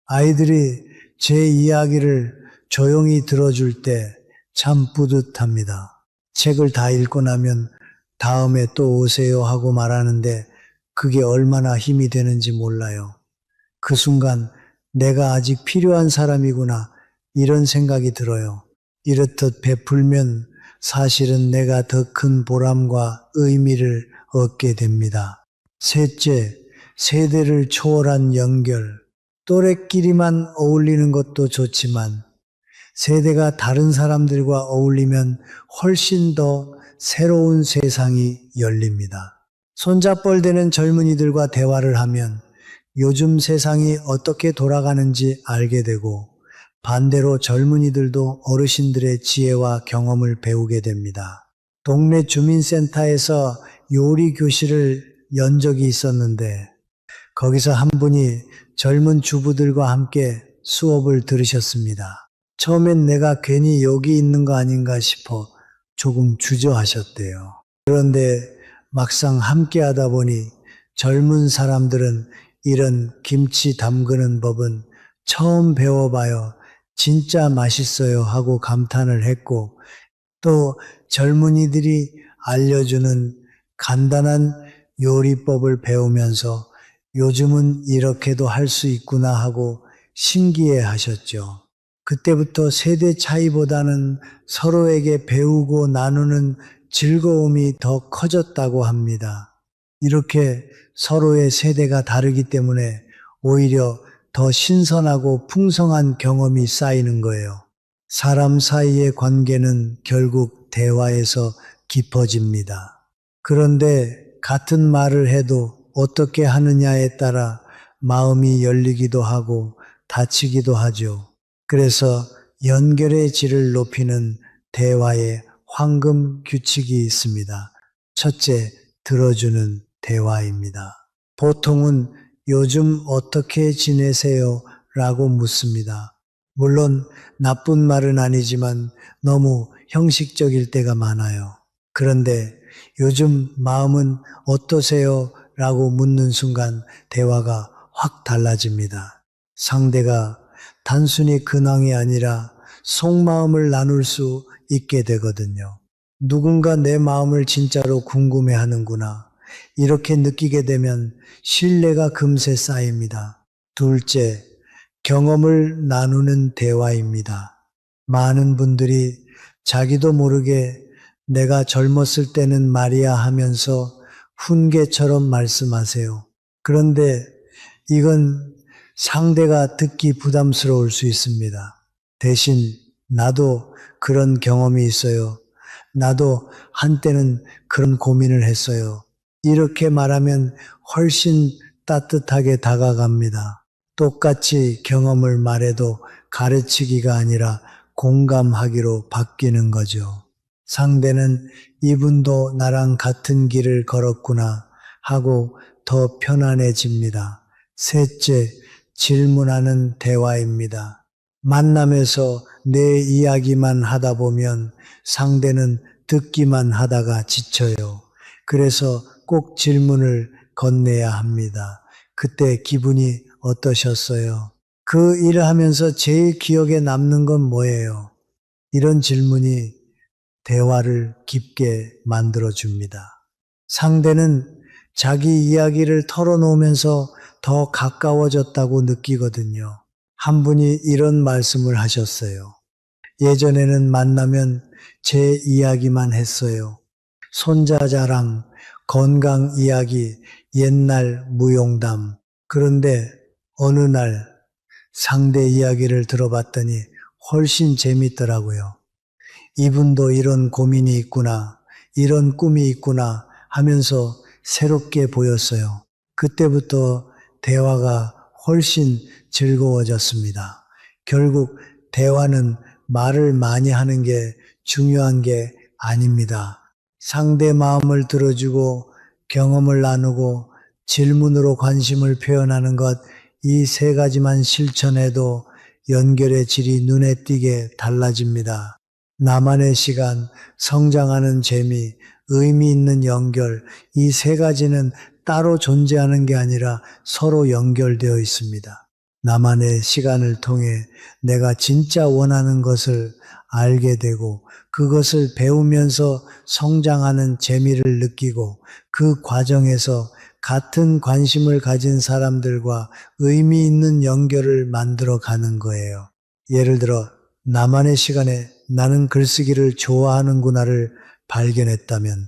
아이들이 제 이야기를 조용히 들어줄 때 참 뿌듯합니다. 책을 다 읽고 나면 다음에 또 오세요 하고 말하는데 그게 얼마나 힘이 되는지 몰라요. 그 순간 내가 아직 필요한 사람이구나 이런 생각이 들어요. 이렇듯 베풀면 사실은 내가 더 큰 보람과 의미를 얻게 됩니다. 셋째, 세대를 초월한 연결. 또래끼리만 어울리는 것도 좋지만 세대가 다른 사람들과 어울리면 훨씬 더 새로운 세상이 열립니다. 손잡벌되는 젊은이들과 대화를 하면 요즘 세상이 어떻게 돌아가는지 알게 되고 반대로 젊은이들도 어르신들의 지혜와 경험을 배우게 됩니다. 동네 주민센터에서 요리 교실을 연 적이 있었는데 거기서 한 분이 젊은 주부들과 함께 수업을 들으셨습니다. 처음엔 내가 괜히 여기 있는 거 아닌가 싶어 조금 주저하셨대요. 그런데 막상 함께 하다 보니 젊은 사람들은 이런 김치 담그는 법은 처음 배워봐요. 진짜 맛있어요 하고 감탄을 했고 또 젊은이들이 알려주는 간단한 요리법을 배우면서 요즘은 이렇게도 할 수 있구나 하고 신기해 하셨죠. 그때부터 세대 차이보다는 서로에게 배우고 나누는 즐거움이 더 커졌다고 합니다. 이렇게 서로의 세대가 다르기 때문에 오히려 더 신선하고 풍성한 경험이 쌓이는 거예요. 사람 사이의 관계는 결국 대화에서 깊어집니다. 그런데 같은 말을 해도 어떻게 하느냐에 따라 마음이 열리기도 하고 다치기도 하죠. 그래서 연결의 질을 높이는 대화의 황금 규칙이 있습니다. 첫째, 들어주는 대화입니다. 보통은 요즘 어떻게 지내세요? 라고 묻습니다. 물론 나쁜 말은 아니지만 너무 형식적일 때가 많아요. 그런데 요즘 마음은 어떠세요? 라고 묻는 순간 대화가 확 달라집니다. 상대가 단순히 근황이 아니라 속마음을 나눌 수 있게 되거든요. 누군가 내 마음을 진짜로 궁금해 하는구나. 이렇게 느끼게 되면 신뢰가 금세 쌓입니다. 둘째, 경험을 나누는 대화입니다. 많은 분들이 자기도 모르게 내가 젊었을 때는 말이야 하면서 훈계처럼 말씀하세요. 그런데 이건 상대가 듣기 부담스러울 수 있습니다. 대신 나도 그런 경험이 있어요. 나도 한때는 그런 고민을 했어요. 이렇게 말하면 훨씬 따뜻하게 다가갑니다. 똑같이 경험을 말해도 가르치기가 아니라 공감하기로 바뀌는 거죠. 상대는 이분도 나랑 같은 길을 걸었구나 하고 더 편안해집니다. 셋째, 질문하는 대화입니다. 만남에서 내 이야기만 하다 보면 상대는 듣기만 하다가 지쳐요. 그래서 꼭 질문을 건네야 합니다. 그때 기분이 어떠셨어요? 그 일을 하면서 제일 기억에 남는 건 뭐예요? 이런 질문이 대화를 깊게 만들어줍니다. 상대는 자기 이야기를 털어놓으면서 더 가까워졌다고 느끼거든요. 한 분이 이런 말씀을 하셨어요. 예전에는 만나면 제 이야기만 했어요. 손자 자랑, 건강 이야기, 옛날 무용담. 그런데 어느 날 상대 이야기를 들어봤더니 훨씬 재밌더라고요. 이분도 이런 고민이 있구나, 이런 꿈이 있구나 하면서 새롭게 보였어요. 그때부터 대화가 훨씬 즐거워졌습니다. 결국 대화는 말을 많이 하는 게 중요한 게 아닙니다. 상대 마음을 들어주고 경험을 나누고 질문으로 관심을 표현하는 것, 이 세 가지만 실천해도 연결의 질이 눈에 띄게 달라집니다. 나만의 시간, 성장하는 재미, 의미 있는 연결, 이 세 가지는 따로 존재하는 게 아니라 서로 연결되어 있습니다. 나만의 시간을 통해 내가 진짜 원하는 것을 알게 되고 그것을 배우면서 성장하는 재미를 느끼고 그 과정에서 같은 관심을 가진 사람들과 의미 있는 연결을 만들어 가는 거예요. 예를 들어 나만의 시간에 나는 글쓰기를 좋아하는구나를 발견했다면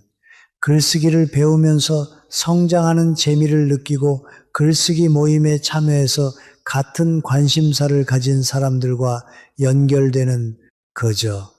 글쓰기를 배우면서 성장하는 재미를 느끼고 글쓰기 모임에 참여해서 같은 관심사를 가진 사람들과 연결되는 거죠.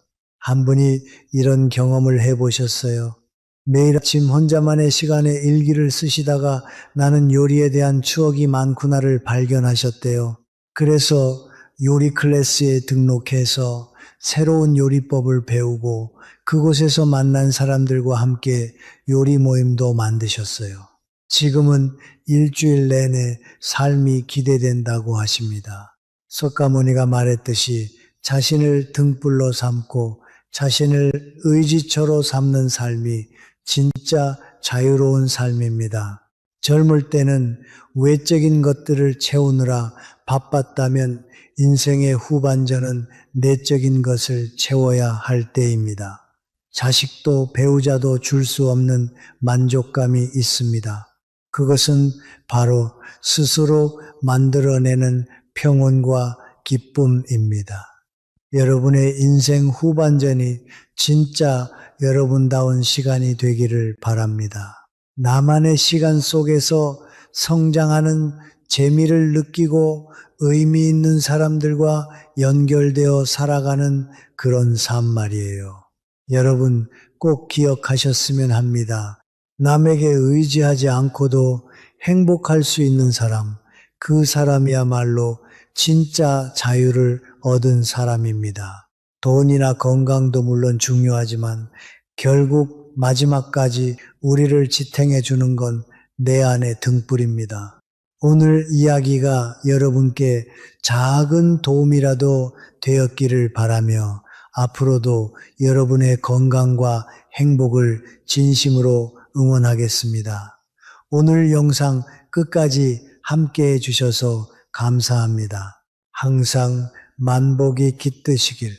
한 분이 이런 경험을 해보셨어요. 매일 아침 혼자만의 시간에 일기를 쓰시다가 나는 요리에 대한 추억이 많구나를 발견하셨대요. 그래서 요리 클래스에 등록해서 새로운 요리법을 배우고 그곳에서 만난 사람들과 함께 요리 모임도 만드셨어요. 지금은 일주일 내내 삶이 기대된다고 하십니다. 석가모니가 말했듯이 자신을 등불로 삼고 자신을 의지처로 삼는 삶이 진짜 자유로운 삶입니다. 젊을 때는 외적인 것들을 채우느라 바빴다면 인생의 후반전은 내적인 것을 채워야 할 때입니다. 자식도 배우자도 줄 수 없는 만족감이 있습니다. 그것은 바로 스스로 만들어내는 평온과 기쁨입니다. 여러분의 인생 후반전이 진짜 여러분다운 시간이 되기를 바랍니다. 나만의 시간 속에서 성장하는 재미를 느끼고 의미 있는 사람들과 연결되어 살아가는 그런 삶 말이에요. 여러분 꼭 기억하셨으면 합니다. 남에게 의지하지 않고도 행복할 수 있는 사람, 그 사람이야말로 진짜 자유를 얻은 사람입니다. 돈이나 건강도 물론 중요하지만 결국 마지막까지 우리를 지탱해 주는 건 내 안의 등불입니다. 오늘 이야기가 여러분께 작은 도움이라도 되었기를 바라며 앞으로도 여러분의 건강과 행복을 진심으로 응원하겠습니다. 오늘 영상 끝까지 함께 해주셔서 감사합니다. 항상 만복이 깃드시길.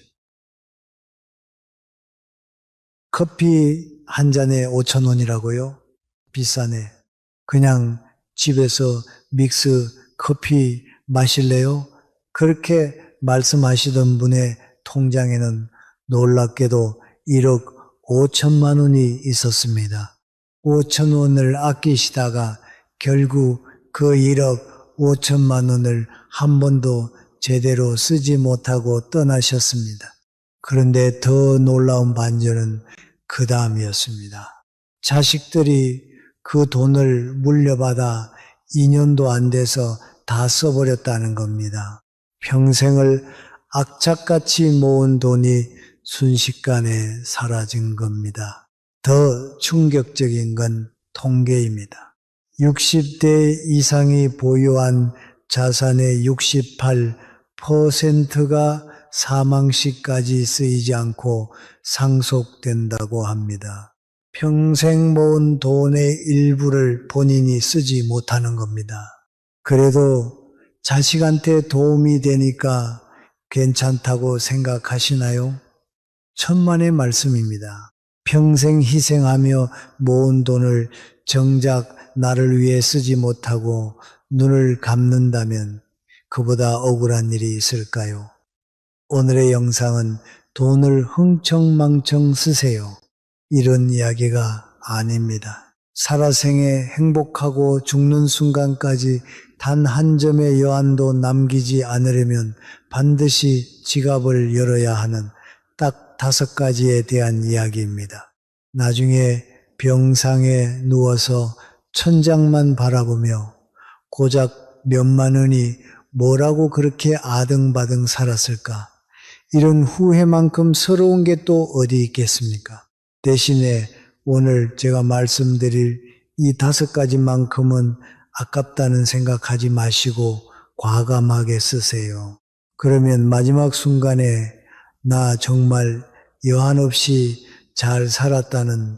커피 한 잔에 5,000원이라고요? 비싸네. 그냥 집에서 믹스 커피 마실래요? 그렇게 말씀하시던 분의 통장에는 놀랍게도 1억 5천만 원이 있었습니다. 5천 원을 아끼시다가 결국 그 1억 5천만 원을 한 번도 제대로 쓰지 못하고 떠나셨습니다. 그런데 더 놀라운 반전은 그 다음이었습니다. 자식들이 그 돈을 물려받아 2년도 안 돼서 다 써버렸다는 겁니다. 평생을 악착같이 모은 돈이 순식간에 사라진 겁니다. 더 충격적인 건 통계입니다. 60대 이상이 보유한 자산의 68%가 사망시까지 쓰이지 않고 상속된다고 합니다. 평생 모은 돈의 일부를 본인이 쓰지 못하는 겁니다. 그래도 자식한테 도움이 되니까 괜찮다고 생각하시나요? 천만의 말씀입니다. 평생 희생하며 모은 돈을 정작 나를 위해 쓰지 못하고 눈을 감는다면 그보다 억울한 일이 있을까요? 오늘의 영상은 돈을 흥청망청 쓰세요. 이런 이야기가 아닙니다. 살아생에 행복하고 죽는 순간까지 단 한 점의 여한도 남기지 않으려면 반드시 지갑을 열어야 하는 딱 5가지에 대한 이야기입니다. 나중에 병상에 누워서 천장만 바라보며 고작 몇만 원이 뭐라고 그렇게 아등바등 살았을까? 이런 후회만큼 서러운 게 또 어디 있겠습니까? 대신에 오늘 제가 말씀드릴 이 5가지만큼은 아깝다는 생각하지 마시고 과감하게 쓰세요. 그러면 마지막 순간에 나 정말 여한 없이 잘 살았다는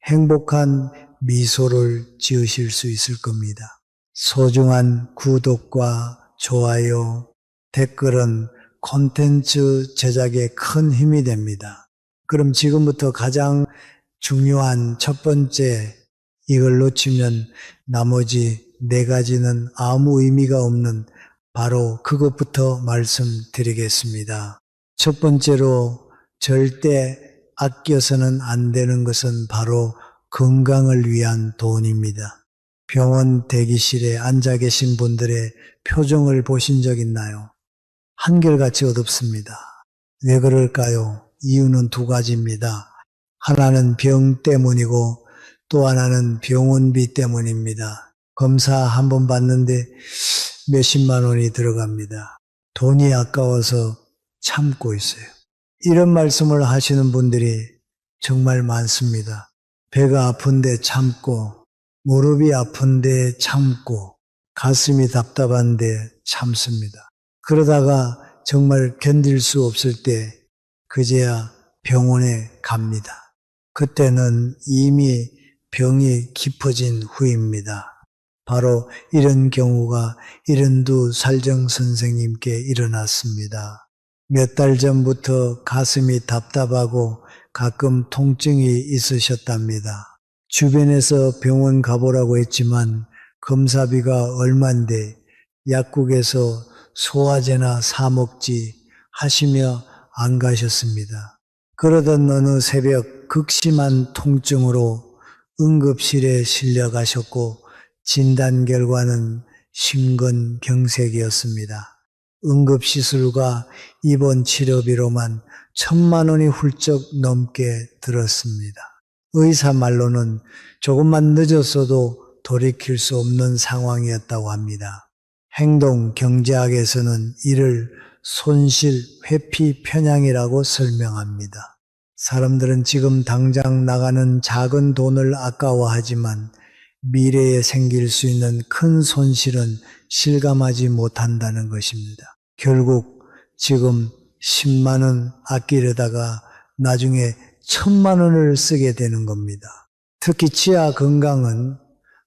행복한 미소를 지으실 수 있을 겁니다. 소중한 구독과 좋아요, 댓글은 콘텐츠 제작에 큰 힘이 됩니다. 그럼 지금부터 가장 중요한 첫 번째, 이걸 놓치면 나머지 네 가지는 아무 의미가 없는 바로 그것부터 말씀드리겠습니다. 첫 번째로 절대 아껴서는 안 되는 것은 바로 건강을 위한 돈입니다. 병원 대기실에 앉아 계신 분들의 표정을 보신 적 있나요? 한결같이 어둡습니다. 왜 그럴까요? 이유는 두 가지입니다. 하나는 병 때문이고 또 하나는 병원비 때문입니다. 검사 한 번 받는데 몇십만 원이 들어갑니다. 돈이 아까워서 참고 있어요. 이런 말씀을 하시는 분들이 정말 많습니다. 배가 아픈데 참고, 무릎이 아픈데 참고, 가슴이 답답한데 참습니다. 그러다가 정말 견딜 수 없을 때 그제야 병원에 갑니다. 그때는 이미 병이 깊어진 후입니다. 바로 이런 경우가 72 선생님께 일어났습니다. 몇 달 전부터 가슴이 답답하고 가끔 통증이 있으셨답니다. 주변에서 병원 가보라고 했지만 검사비가 얼만데 약국에서 소화제나 사 먹지 하시며 안 가셨습니다. 그러던 어느 새벽 극심한 통증으로 응급실에 실려가셨고 진단 결과는 심근경색이었습니다. 응급시술과 입원 치료비로만 1,000만 원이 훌쩍 넘게 들었습니다. 의사 말로는 조금만 늦었어도 돌이킬 수 없는 상황이었다고 합니다. 행동 경제학에서는 이를 손실 회피 편향이라고 설명합니다. 사람들은 지금 당장 나가는 작은 돈을 아까워하지만 미래에 생길 수 있는 큰 손실은 실감하지 못한다는 것입니다. 결국 지금 10만 원 아끼려다가 나중에 1,000만 원을 쓰게 되는 겁니다. 특히 치아 건강은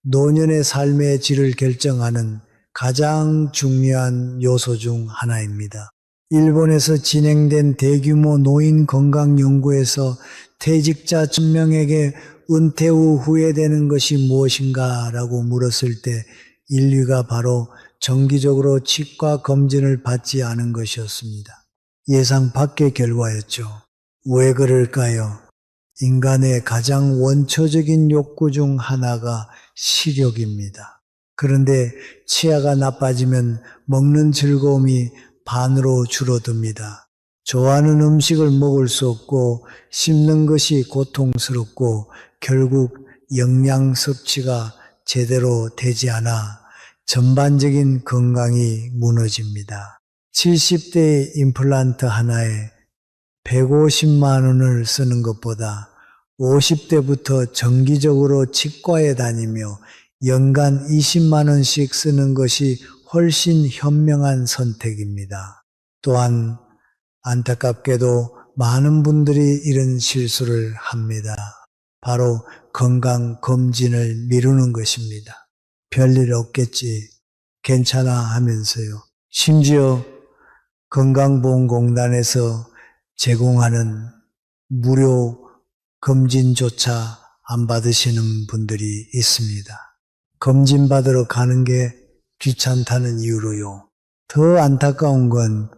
노년의 삶의 질을 결정하는 가장 중요한 요소 중 하나입니다. 일본에서 진행된 대규모 노인 건강 연구에서 퇴직자 1,000명에게 은퇴 후 후회되는 것이 무엇인가 라고 물었을 때 1위가 바로 정기적으로 치과 검진을 받지 않은 것이었습니다. 예상 밖의 결과였죠. 왜 그럴까요? 인간의 가장 원초적인 욕구 중 하나가 식욕입니다. 그런데 치아가 나빠지면 먹는 즐거움이 반으로 줄어듭니다. 좋아하는 음식을 먹을 수 없고 씹는 것이 고통스럽고 결국 영양 섭취가 제대로 되지 않아 전반적인 건강이 무너집니다. 70대의 임플란트 하나에 150만 원을 쓰는 것보다 50대부터 정기적으로 치과에 다니며 연간 20만 원씩 쓰는 것이 훨씬 현명한 선택입니다. 또한 안타깝게도 많은 분들이 이런 실수를 합니다. 바로 건강검진을 미루는 것입니다. 별일 없겠지, 괜찮아 하면서요. 심지어 건강보험공단에서 제공하는 무료 검진조차 안 받으시는 분들이 있습니다. 검진 받으러 가는 게 귀찮다는 이유로요. 더 안타까운 건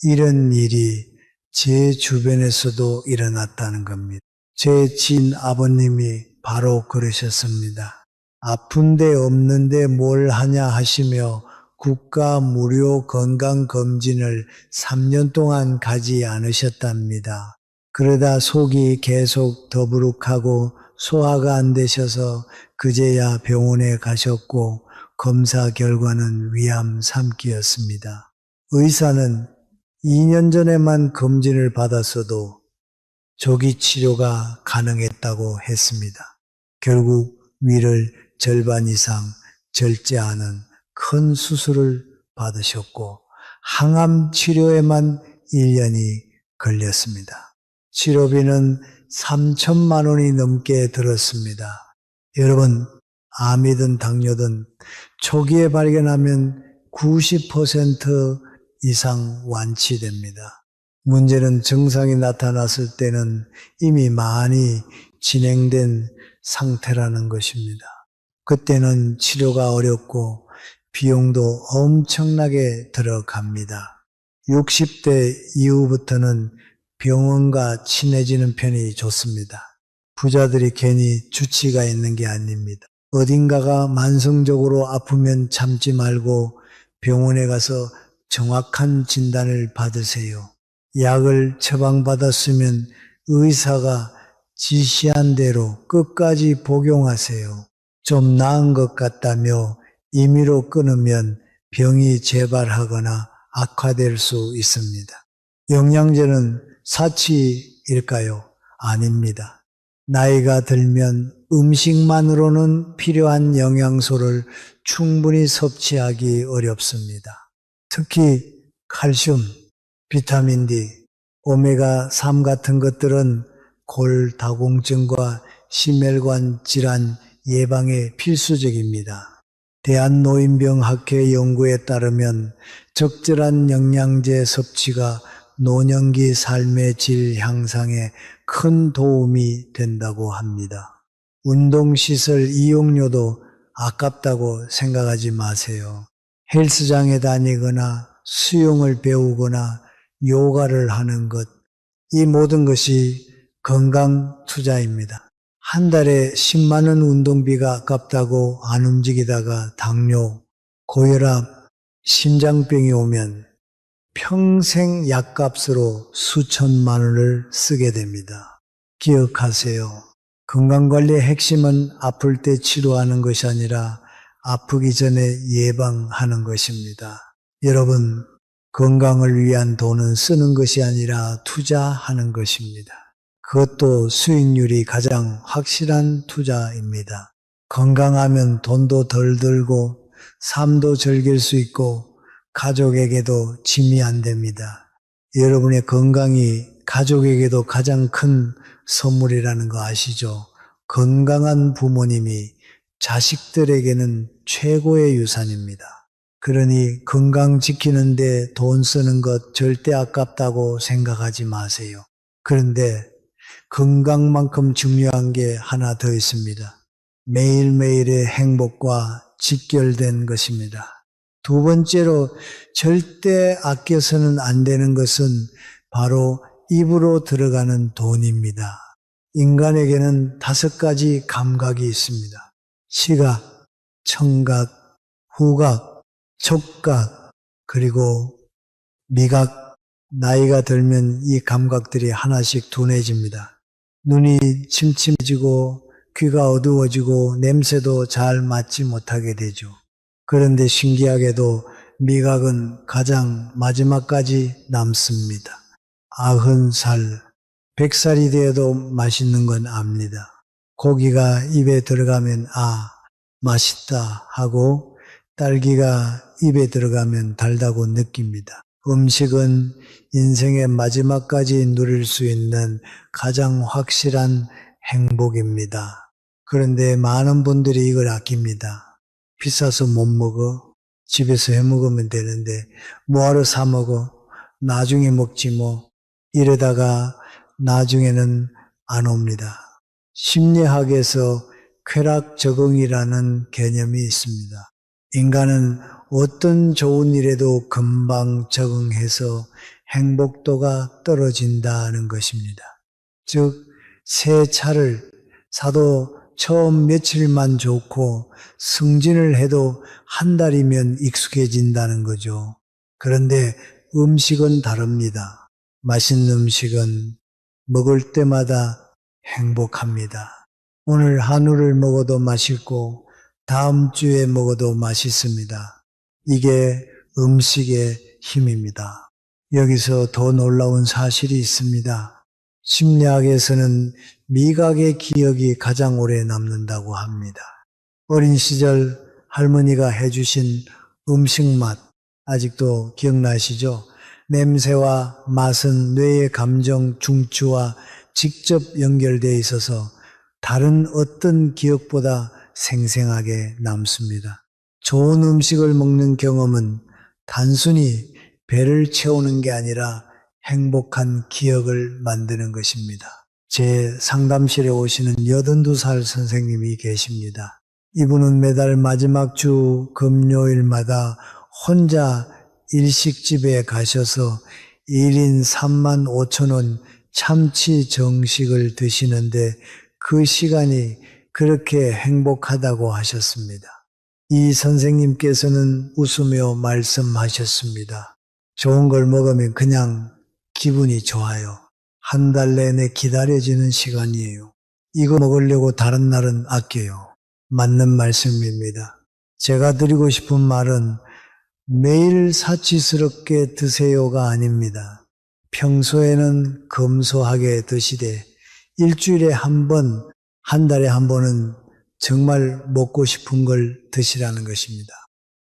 이런 일이 제 주변에서도 일어났다는 겁니다. 제 친 아버님이 바로 그러셨습니다. 아픈데 없는데 뭘 하냐 하시며 국가 무료 건강검진을 3년 동안 가지 않으셨답니다. 그러다 속이 계속 더부룩하고 소화가 안 되셔서 그제야 병원에 가셨고 검사 결과는 위암 3기였습니다. 의사는 2년 전에만 검진을 받았어도 조기 치료가 가능했다고 했습니다. 결국 위를 절반 이상 절제하는 큰 수술을 받으셨고 항암 치료에만 1년이 걸렸습니다. 치료비는 3,000만 원이 넘게 들었습니다. 여러분, 암이든 당뇨든 초기에 발견하면 90% 이상 완치됩니다. 문제는 증상이 나타났을 때는 이미 많이 진행된 상태라는 것입니다. 그때는 치료가 어렵고 비용도 엄청나게 들어갑니다. 60대 이후부터는 병원과 친해지는 편이 좋습니다. 부자들이 괜히 주치가 있는 게 아닙니다. 어딘가가 만성적으로 아프면 참지 말고 병원에 가서 정확한 진단을 받으세요. 약을 처방받았으면 의사가 지시한 대로 끝까지 복용하세요. 좀 나은 것 같다며 임의로 끊으면 병이 재발하거나 악화될 수 있습니다. 영양제는 사치일까요? 아닙니다. 나이가 들면 음식만으로는 필요한 영양소를 충분히 섭취하기 어렵습니다. 특히 칼슘, 비타민 D, 오메가3 같은 것들은 골다공증과 심혈관 질환 예방에 필수적입니다. 대한노인병학회 연구에 따르면 적절한 영양제 섭취가 노년기 삶의 질 향상에 큰 도움이 된다고 합니다. 운동시설 이용료도 아깝다고 생각하지 마세요. 헬스장에 다니거나 수영을 배우거나 요가를 하는 것, 이 모든 것이 건강 투자입니다. 한 달에 10만 원 운동비가 아깝다고 안 움직이다가 당뇨, 고혈압, 심장병이 오면 평생 약값으로 수천만 원을 쓰게 됩니다. 기억하세요. 건강관리의 핵심은 아플 때 치료하는 것이 아니라 아프기 전에 예방하는 것입니다. 여러분, 건강을 위한 돈은 쓰는 것이 아니라 투자하는 것입니다. 그것도 수익률이 가장 확실한 투자입니다. 건강하면 돈도 덜 들고 삶도 즐길 수 있고 가족에게도 짐이 안 됩니다. 여러분의 건강이 가족에게도 가장 큰 선물이라는 거 아시죠? 건강한 부모님이 자식들에게는 최고의 유산입니다. 그러니 건강 지키는데 돈 쓰는 것 절대 아깝다고 생각하지 마세요. 그런데 건강만큼 중요한 게 하나 더 있습니다. 매일매일의 행복과 직결된 것입니다. 두 번째로 절대 아껴서는 안 되는 것은 바로 입으로 들어가는 돈입니다. 인간에게는 5가지 감각이 있습니다. 시각, 청각, 후각, 촉각, 그리고 미각. 나이가 들면 이 감각들이 하나씩 둔해집니다. 눈이 침침해지고 귀가 어두워지고 냄새도 잘 맡지 못하게 되죠. 그런데 신기하게도 미각은 가장 마지막까지 남습니다. 90살, 100살이 되어도 맛있는 건 압니다. 고기가 입에 들어가면 맛있다 하고 딸기가 입에 들어가면 달다고 느낍니다. 음식은 인생의 마지막까지 누릴 수 있는 가장 확실한 행복입니다. 그런데 많은 분들이 이걸 아낍니다. 비싸서 못 먹어. 집에서 해 먹으면 되는데 뭐하러 사 먹어. 나중에 먹지 뭐. 이러다가 나중에는 안 옵니다. 심리학에서 쾌락 적응이라는 개념이 있습니다. 인간은 어떤 좋은 일에도 금방 적응해서 행복도가 떨어진다는 것입니다. 즉, 새 차를 사도 처음 며칠만 좋고 승진을 해도 한 달이면 익숙해진다는 거죠. 그런데 음식은 다릅니다. 맛있는 음식은 먹을 때마다 행복합니다. 오늘 한우를 먹어도 맛있고 다음 주에 먹어도 맛있습니다. 이게 음식의 힘입니다. 여기서 더 놀라운 사실이 있습니다. 심리학에서는 미각의 기억이 가장 오래 남는다고 합니다. 어린 시절 할머니가 해주신 음식 맛 아직도 기억나시죠? 냄새와 맛은 뇌의 감정 중추와 직접 연결되어 있어서 다른 어떤 기억보다 생생하게 남습니다. 좋은 음식을 먹는 경험은 단순히 배를 채우는 게 아니라 행복한 기억을 만드는 것입니다. 제 상담실에 오시는 82살 선생님이 계십니다. 이분은 매달 마지막 주 금요일마다 혼자 일식집에 가셔서 1인 3만 5천 원 참치 정식을 드시는데 그 시간이 그렇게 행복하다고 하셨습니다. 이 선생님께서는 웃으며 말씀하셨습니다. 좋은 걸 먹으면 그냥 기분이 좋아요. 한 달 내내 기다려지는 시간이에요. 이거 먹으려고 다른 날은 아껴요. 맞는 말씀입니다. 제가 드리고 싶은 말은 매일 사치스럽게 드세요가 아닙니다. 평소에는 검소하게 드시되 일주일에 한 번, 한 달에 한 번은 정말 먹고 싶은 걸 드시라는 것입니다.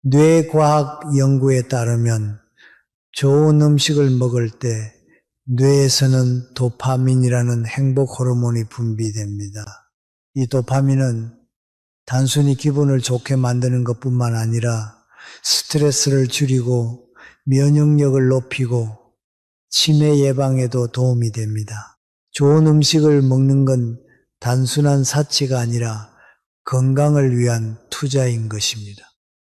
뇌과학 연구에 따르면 좋은 음식을 먹을 때 뇌에서는 도파민이라는 행복 호르몬이 분비됩니다. 이 도파민은 단순히 기분을 좋게 만드는 것뿐만 아니라 스트레스를 줄이고 면역력을 높이고 치매 예방에도 도움이 됩니다. 좋은 음식을 먹는 건 단순한 사치가 아니라 건강을 위한 투자인 것입니다.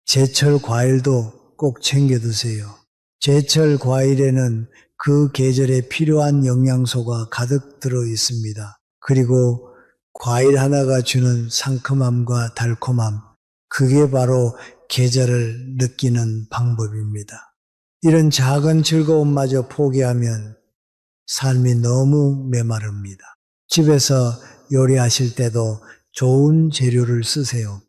제철 과일도 꼭 챙겨 드세요. 제철 과일에는 그 계절에 필요한 영양소가 가득 들어 있습니다. 그리고 과일 하나가 주는 상큼함과 달콤함, 그게 바로 계절을 느끼는 방법입니다. 이런 작은 즐거움마저 포기하면 삶이 너무 메마릅니다. 집에서 요리하실 때도 좋은 재료를 쓰세요.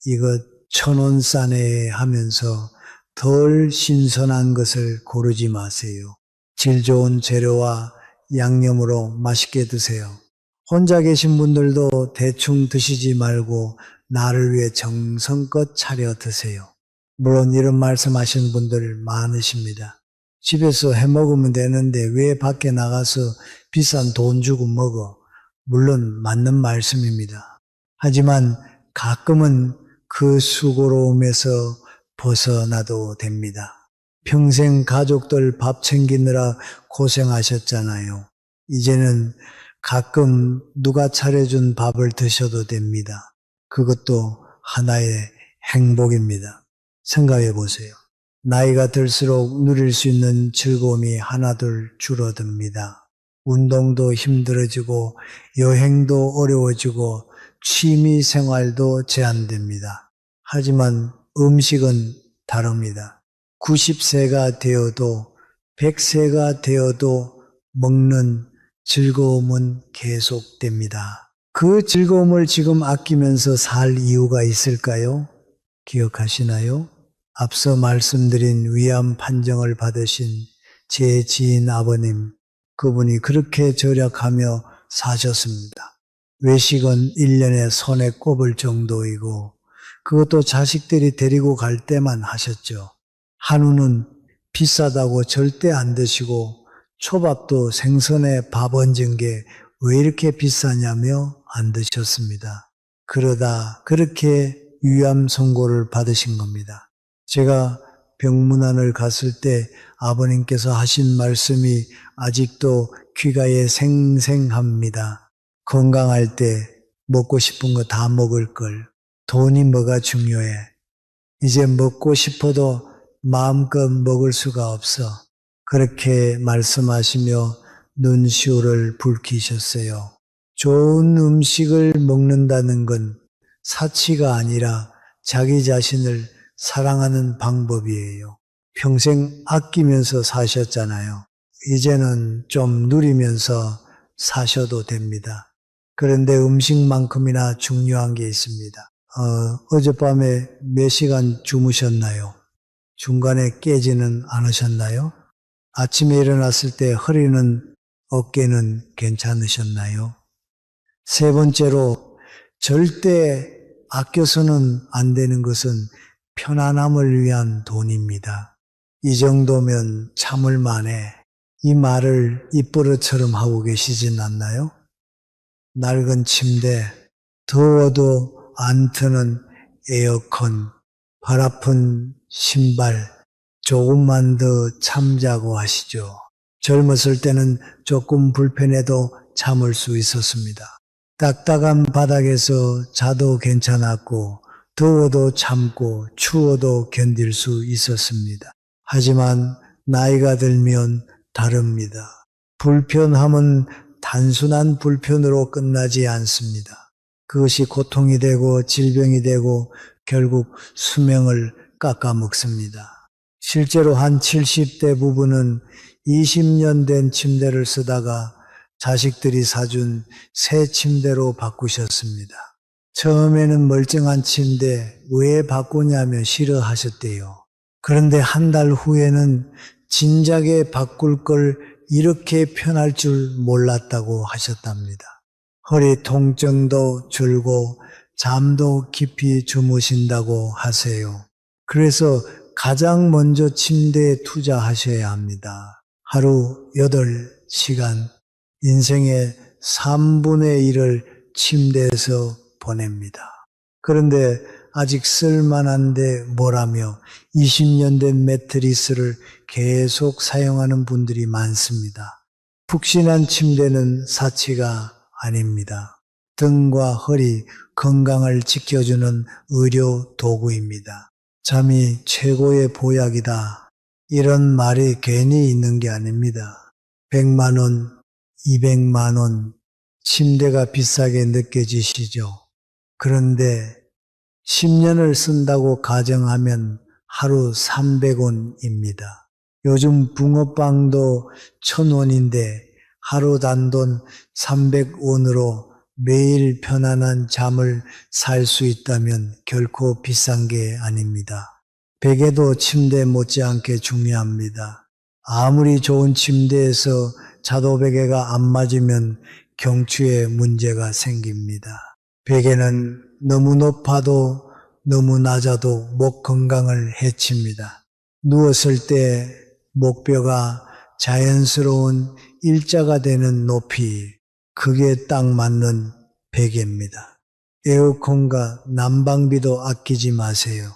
이것 1,000원 싸네 하면서 덜 신선한 것을 고르지 마세요. 질 좋은 재료와 양념으로 맛있게 드세요. 혼자 계신 분들도 대충 드시지 말고 나를 위해 정성껏 차려 드세요. 물론 이런 말씀하시는 분들 많으십니다. 집에서 해 먹으면 되는데 왜 밖에 나가서 비싼 돈 주고 먹어? 물론 맞는 말씀입니다. 하지만 가끔은 그 수고로움에서 벗어나도 됩니다. 평생 가족들 밥 챙기느라 고생하셨잖아요. 이제는 가끔 누가 차려준 밥을 드셔도 됩니다. 그것도 하나의 행복입니다. 생각해 보세요. 나이가 들수록 누릴 수 있는 즐거움이 하나둘 줄어듭니다. 운동도 힘들어지고 여행도 어려워지고 취미 생활도 제한됩니다. 하지만 음식은 다릅니다. 90세가 되어도 100세가 되어도 먹는 즐거움은 계속됩니다. 그 즐거움을 지금 아끼면서 살 이유가 있을까요? 기억하시나요? 앞서 말씀드린 위암 판정을 받으신 제 지인 아버님, 그분이 그렇게 절약하며 사셨습니다. 외식은 1년에 손에 꼽을 정도이고 그것도 자식들이 데리고 갈 때만 하셨죠. 한우는 비싸다고 절대 안 드시고 초밥도 생선에 밥 얹은 게 왜 이렇게 비싸냐며 안 드셨습니다. 그러다 그렇게 위암 선고를 받으신 겁니다. 제가 병문안을 갔을 때 아버님께서 하신 말씀이 아직도 귀가에 생생합니다. 건강할 때 먹고 싶은 거 다 먹을 걸. 돈이 뭐가 중요해. 이제 먹고 싶어도 마음껏 먹을 수가 없어. 그렇게 말씀하시며 눈시울을 붉히셨어요. 좋은 음식을 먹는다는 건 사치가 아니라 자기 자신을 사랑하는 방법이에요. 평생 아끼면서 사셨잖아요. 이제는 좀 누리면서 사셔도 됩니다. 그런데 음식만큼이나 중요한 게 있습니다. 어젯밤에 몇 시간 주무셨나요? 중간에 깨지는 않으셨나요? 아침에 일어났을 때 허리는, 어깨는 괜찮으셨나요? 세 번째로 절대 아껴서는 안 되는 것은 편안함을 위한 돈입니다. 이 정도면 참을 만해. 이 말을 입버릇처럼 하고 계시진 않나요? 낡은 침대, 더워도 안 트는 에어컨, 발 아픈 신발 조금만 더 참자고 하시죠. 젊었을 때는 조금 불편해도 참을 수 있었습니다. 딱딱한 바닥에서 자도 괜찮았고 더워도 참고 추워도 견딜 수 있었습니다. 하지만 나이가 들면 다릅니다. 불편함은 단순한 불편으로 끝나지 않습니다. 그것이 고통이 되고 질병이 되고 결국 수명을 깎아먹습니다. 실제로 한 70대 부부는 20년 된 침대를 쓰다가 자식들이 사준 새 침대로 바꾸셨습니다. 처음에는 멀쩡한 침대 왜 바꾸냐며 싫어하셨대요. 그런데 한 달 후에는 진작에 바꿀 걸 이렇게 편할 줄 몰랐다고 하셨답니다. 허리 통증도 줄고 잠도 깊이 주무신다고 하세요. 그래서 가장 먼저 침대에 투자하셔야 합니다. 하루 8시간, 인생의 3분의 1을 침대에서 보냅니다. 그런데 아직 쓸만한데 뭐라며 20년 된 매트리스를 계속 사용하는 분들이 많습니다. 푹신한 침대는 사치가 아닙니다. 등과 허리 건강을 지켜주는 의료 도구입니다. 잠이 최고의 보약이다. 이런 말이 괜히 있는 게 아닙니다. 100만 원, 200만 원, 침대가 비싸게 느껴지시죠? 그런데 10년을 쓴다고 가정하면 하루 300원입니다. 요즘 붕어빵도 1000원인데 하루 단돈 300원으로 매일 편안한 잠을 살 수 있다면 결코 비싼 게 아닙니다. 베개도 침대 못지않게 중요합니다. 아무리 좋은 침대에서 자도 베개가 안 맞으면 경추에 문제가 생깁니다. 베개는 너무 높아도 너무 낮아도 목 건강을 해칩니다. 누웠을 때 목뼈가 자연스러운 일자가 되는 높이, 그게 딱 맞는 베개입니다. 에어컨과 난방비도 아끼지 마세요.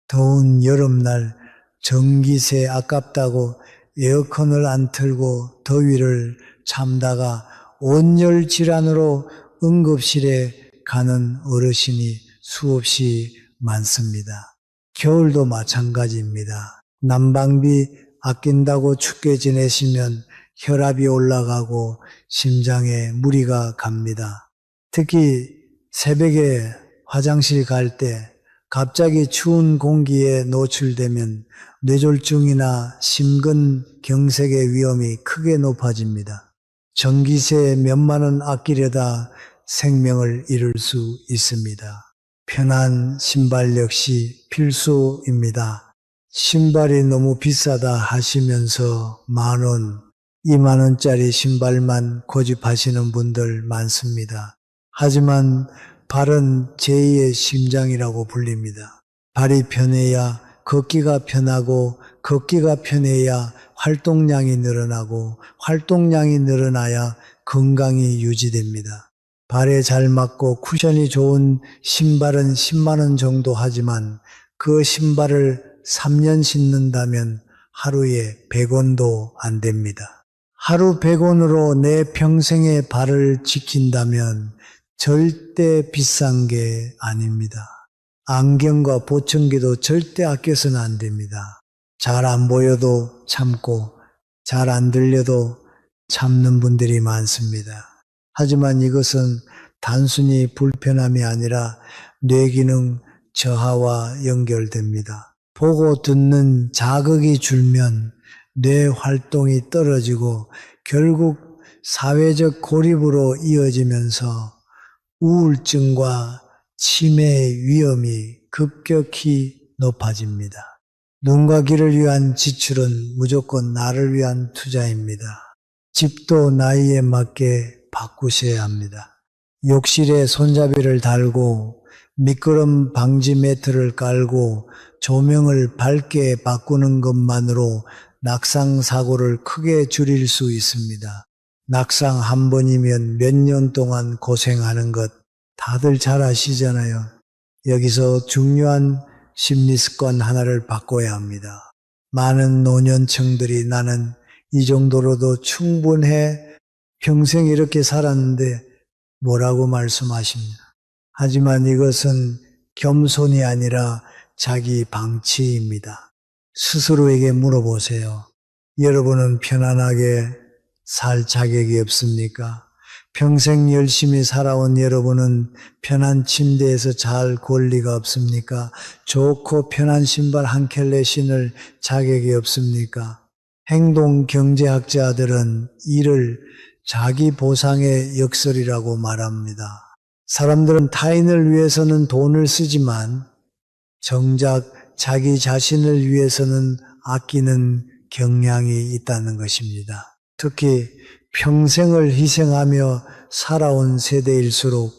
더운 여름날 전기세 아깝다고 에어컨을 안 틀고 더위를 참다가 온열 질환으로 응급실에 가는 어르신이 수없이 많습니다. 겨울도 마찬가지입니다. 난방비 아낀다고 춥게 지내시면 혈압이 올라가고 심장에 무리가 갑니다. 특히 새벽에 화장실 갈 때 갑자기 추운 공기에 노출되면 뇌졸중이나 심근경색의 위험이 크게 높아집니다. 전기세 몇만 원 아끼려다 생명을 잃을 수 있습니다. 편한 신발 역시 필수입니다. 신발이 너무 비싸다 하시면서 10,000원, 20,000원짜리 신발만 고집하시는 분들 많습니다. 하지만 발은 제2의 심장이라고 불립니다. 발이 편해야 걷기가 편하고 걷기가 편해야 활동량이 늘어나고 활동량이 늘어나야 건강이 유지됩니다. 발에 잘 맞고 쿠션이 좋은 신발은 10만 원 정도 하지만 그 신발을 3년 신는다면 하루에 100원도 안 됩니다. 하루 100원으로 내 평생의 발을 지킨다면 절대 비싼 게 아닙니다. 안경과 보청기도 절대 아껴서는 안 됩니다. 잘 안 보여도 참고 잘 안 들려도 참는 분들이 많습니다. 하지만 이것은 단순히 불편함이 아니라 뇌기능 저하와 연결됩니다. 보고 듣는 자극이 줄면 뇌 활동이 떨어지고 결국 사회적 고립으로 이어지면서 우울증과 치매의 위험이 급격히 높아집니다. 눈과 귀를 위한 지출은 무조건 나를 위한 투자입니다. 집도 나이에 맞게 바꾸셔야 합니다. 욕실에 손잡이를 달고 미끄럼 방지 매트를 깔고 조명을 밝게 바꾸는 것만으로 낙상 사고를 크게 줄일 수 있습니다. 낙상 한 번이면 몇 년 동안 고생하는 것 다들 잘 아시잖아요. 여기서 중요한 심리 습관 하나를 바꿔야 합니다. 많은 노년층들이 나는 이 정도로도 충분해 평생 이렇게 살았는데 뭐라고 말씀하십니다. 하지만 이것은 겸손이 아니라 자기 방치입니다. 스스로에게 물어보세요. 여러분은 편안하게 살 자격이 없습니까? 평생 열심히 살아온 여러분은 편한 침대에서 잘 권리가 없습니까? 좋고 편한 신발 한 켤레 신을 자격이 없습니까? 행동 경제학자들은 이를 자기 보상의 역설이라고 말합니다. 사람들은 타인을 위해서는 돈을 쓰지만 정작 자기 자신을 위해서는 아끼는 경향이 있다는 것입니다. 특히 평생을 희생하며 살아온 세대일수록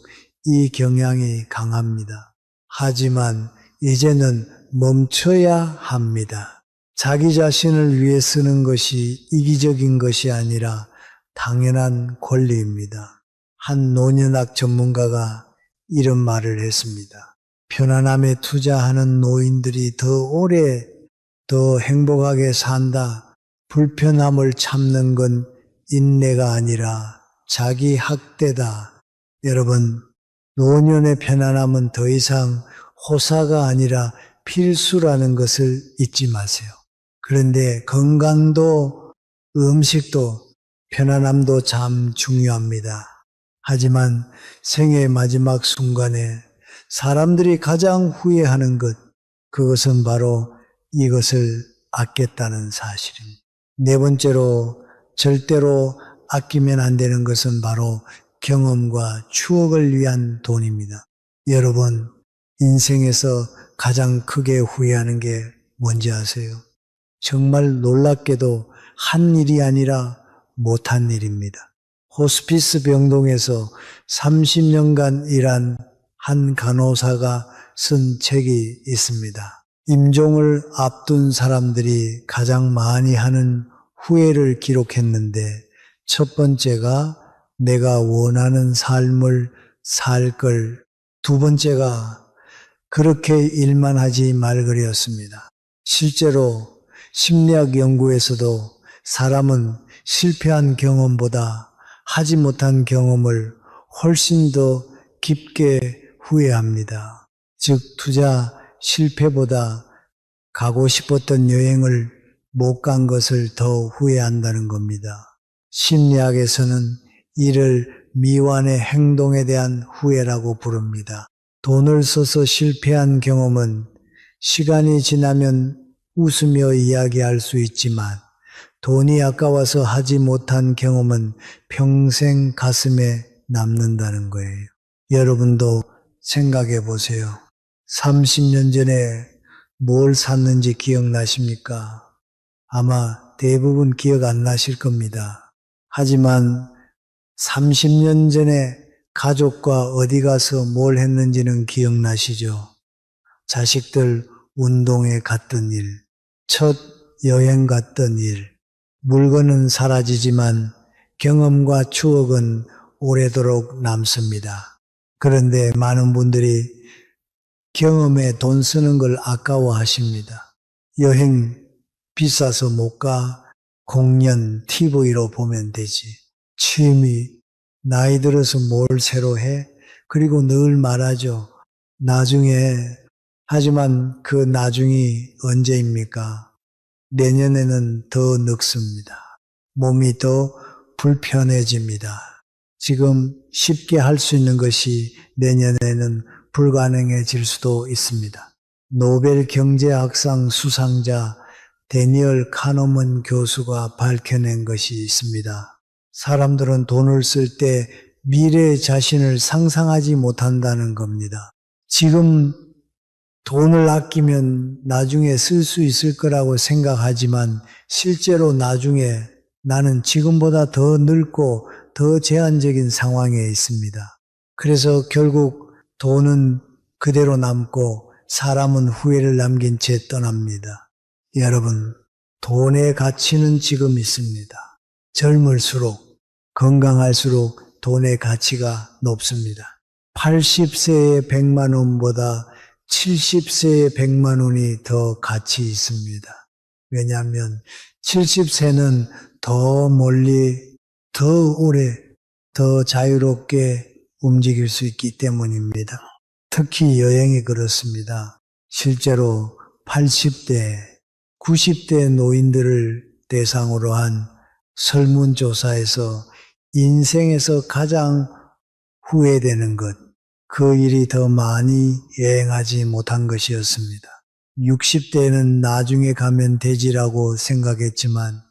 이 경향이 강합니다. 하지만 이제는 멈춰야 합니다. 자기 자신을 위해 쓰는 것이 이기적인 것이 아니라 당연한 권리입니다. 한 노년학 전문가가 이런 말을 했습니다. 편안함에 투자하는 노인들이 더 오래 더 행복하게 산다. 불편함을 참는 건 인내가 아니라 자기 학대다. 여러분, 노년의 편안함은 더 이상 호사가 아니라 필수라는 것을 잊지 마세요. 그런데 건강도 음식도 편안함도 참 중요합니다. 하지만 생애의 마지막 순간에 사람들이 가장 후회하는 것, 그것은 바로 이것을 아꼈다는 사실입니다. 네 번째로 절대로 아끼면 안 되는 것은 바로 경험과 추억을 위한 돈입니다. 여러분, 인생에서 가장 크게 후회하는 게 뭔지 아세요? 정말 놀랍게도 한 일이 아니라 못한 일입니다. 호스피스 병동에서 30년간 일한 한 간호사가 쓴 책이 있습니다. 임종을 앞둔 사람들이 가장 많이 하는 후회를 기록했는데 첫 번째가 내가 원하는 삶을 살 걸, 두 번째가 그렇게 일만 하지 말걸이었습니다. 실제로 심리학 연구에서도 사람은 실패한 경험보다 하지 못한 경험을 훨씬 더 깊게 후회합니다. 즉 투자 실패보다 가고 싶었던 여행을 못 간 것을 더 후회한다는 겁니다. 심리학에서는 이를 미완의 행동에 대한 후회라고 부릅니다. 돈을 써서 실패한 경험은 시간이 지나면 웃으며 이야기할 수 있지만 돈이 아까워서 하지 못한 경험은 평생 가슴에 남는다는 거예요. 여러분도 생각해 보세요. 30년 전에 뭘 샀는지 기억나십니까? 아마 대부분 기억 안 나실 겁니다. 하지만 30년 전에 가족과 어디 가서 뭘 했는지는 기억나시죠? 자식들 운동회 갔던 일, 첫 여행 갔던 일, 물건은 사라지지만 경험과 추억은 오래도록 남습니다. 그런데 많은 분들이 경험에 돈 쓰는 걸 아까워하십니다. 여행 비싸서 못 가, 공연, TV로 보면 되지. 취미, 나이 들어서 뭘 새로 해? 그리고 늘 말하죠. 나중에, 하지만 그 나중이 언제입니까? 내년에는 더 늙습니다. 몸이 더 불편해집니다. 지금 쉽게 할 수 있는 것이 내년에는 불가능해질 수도 있습니다. 노벨 경제학상 수상자 데니얼 카노먼 교수가 밝혀낸 것이 있습니다. 사람들은 돈을 쓸 때 미래의 자신을 상상하지 못한다는 겁니다. 지금 돈을 아끼면 나중에 쓸 수 있을 거라고 생각하지만 실제로 나중에 나는 지금보다 더 늙고 더 제한적인 상황에 있습니다. 그래서 결국 돈은 그대로 남고 사람은 후회를 남긴 채 떠납니다. 여러분, 돈의 가치는 지금 있습니다. 젊을수록, 건강할수록 돈의 가치가 높습니다. 80세의 100만 원보다 70세의 100만 원이 더 가치 있습니다. 왜냐하면 70세는 더 멀리, 더 오래, 더 자유롭게 움직일 수 있기 때문입니다. 특히 여행이 그렇습니다. 실제로 80대, 90대 노인들을 대상으로 한 설문조사에서 인생에서 가장 후회되는 것, 그 일이 더 많이 여행하지 못한 것이었습니다. 60대는 나중에 가면 되지라고 생각했지만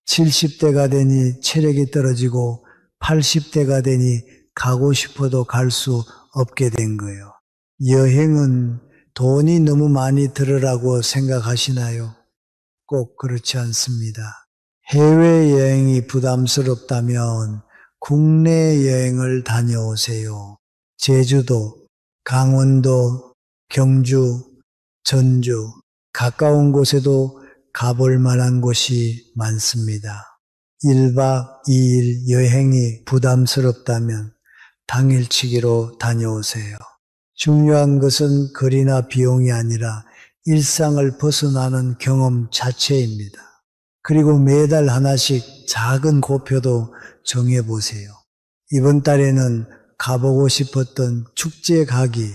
70대가 되니 체력이 떨어지고 80대가 되니 가고 싶어도 갈 수 없게 된 거예요. 여행은 돈이 너무 많이 들으라고 생각하시나요? 꼭 그렇지 않습니다. 해외여행이 부담스럽다면 국내 여행을 다녀오세요. 제주도, 강원도, 경주, 전주, 가까운 곳에도 가볼 만한 곳이 많습니다. 1박 2일 여행이 부담스럽다면 당일치기로 다녀오세요. 중요한 것은 거리나 비용이 아니라 일상을 벗어나는 경험 자체입니다. 그리고 매달 하나씩 작은 고표도 정해보세요. 이번 달에는 가보고 싶었던 축제 가기,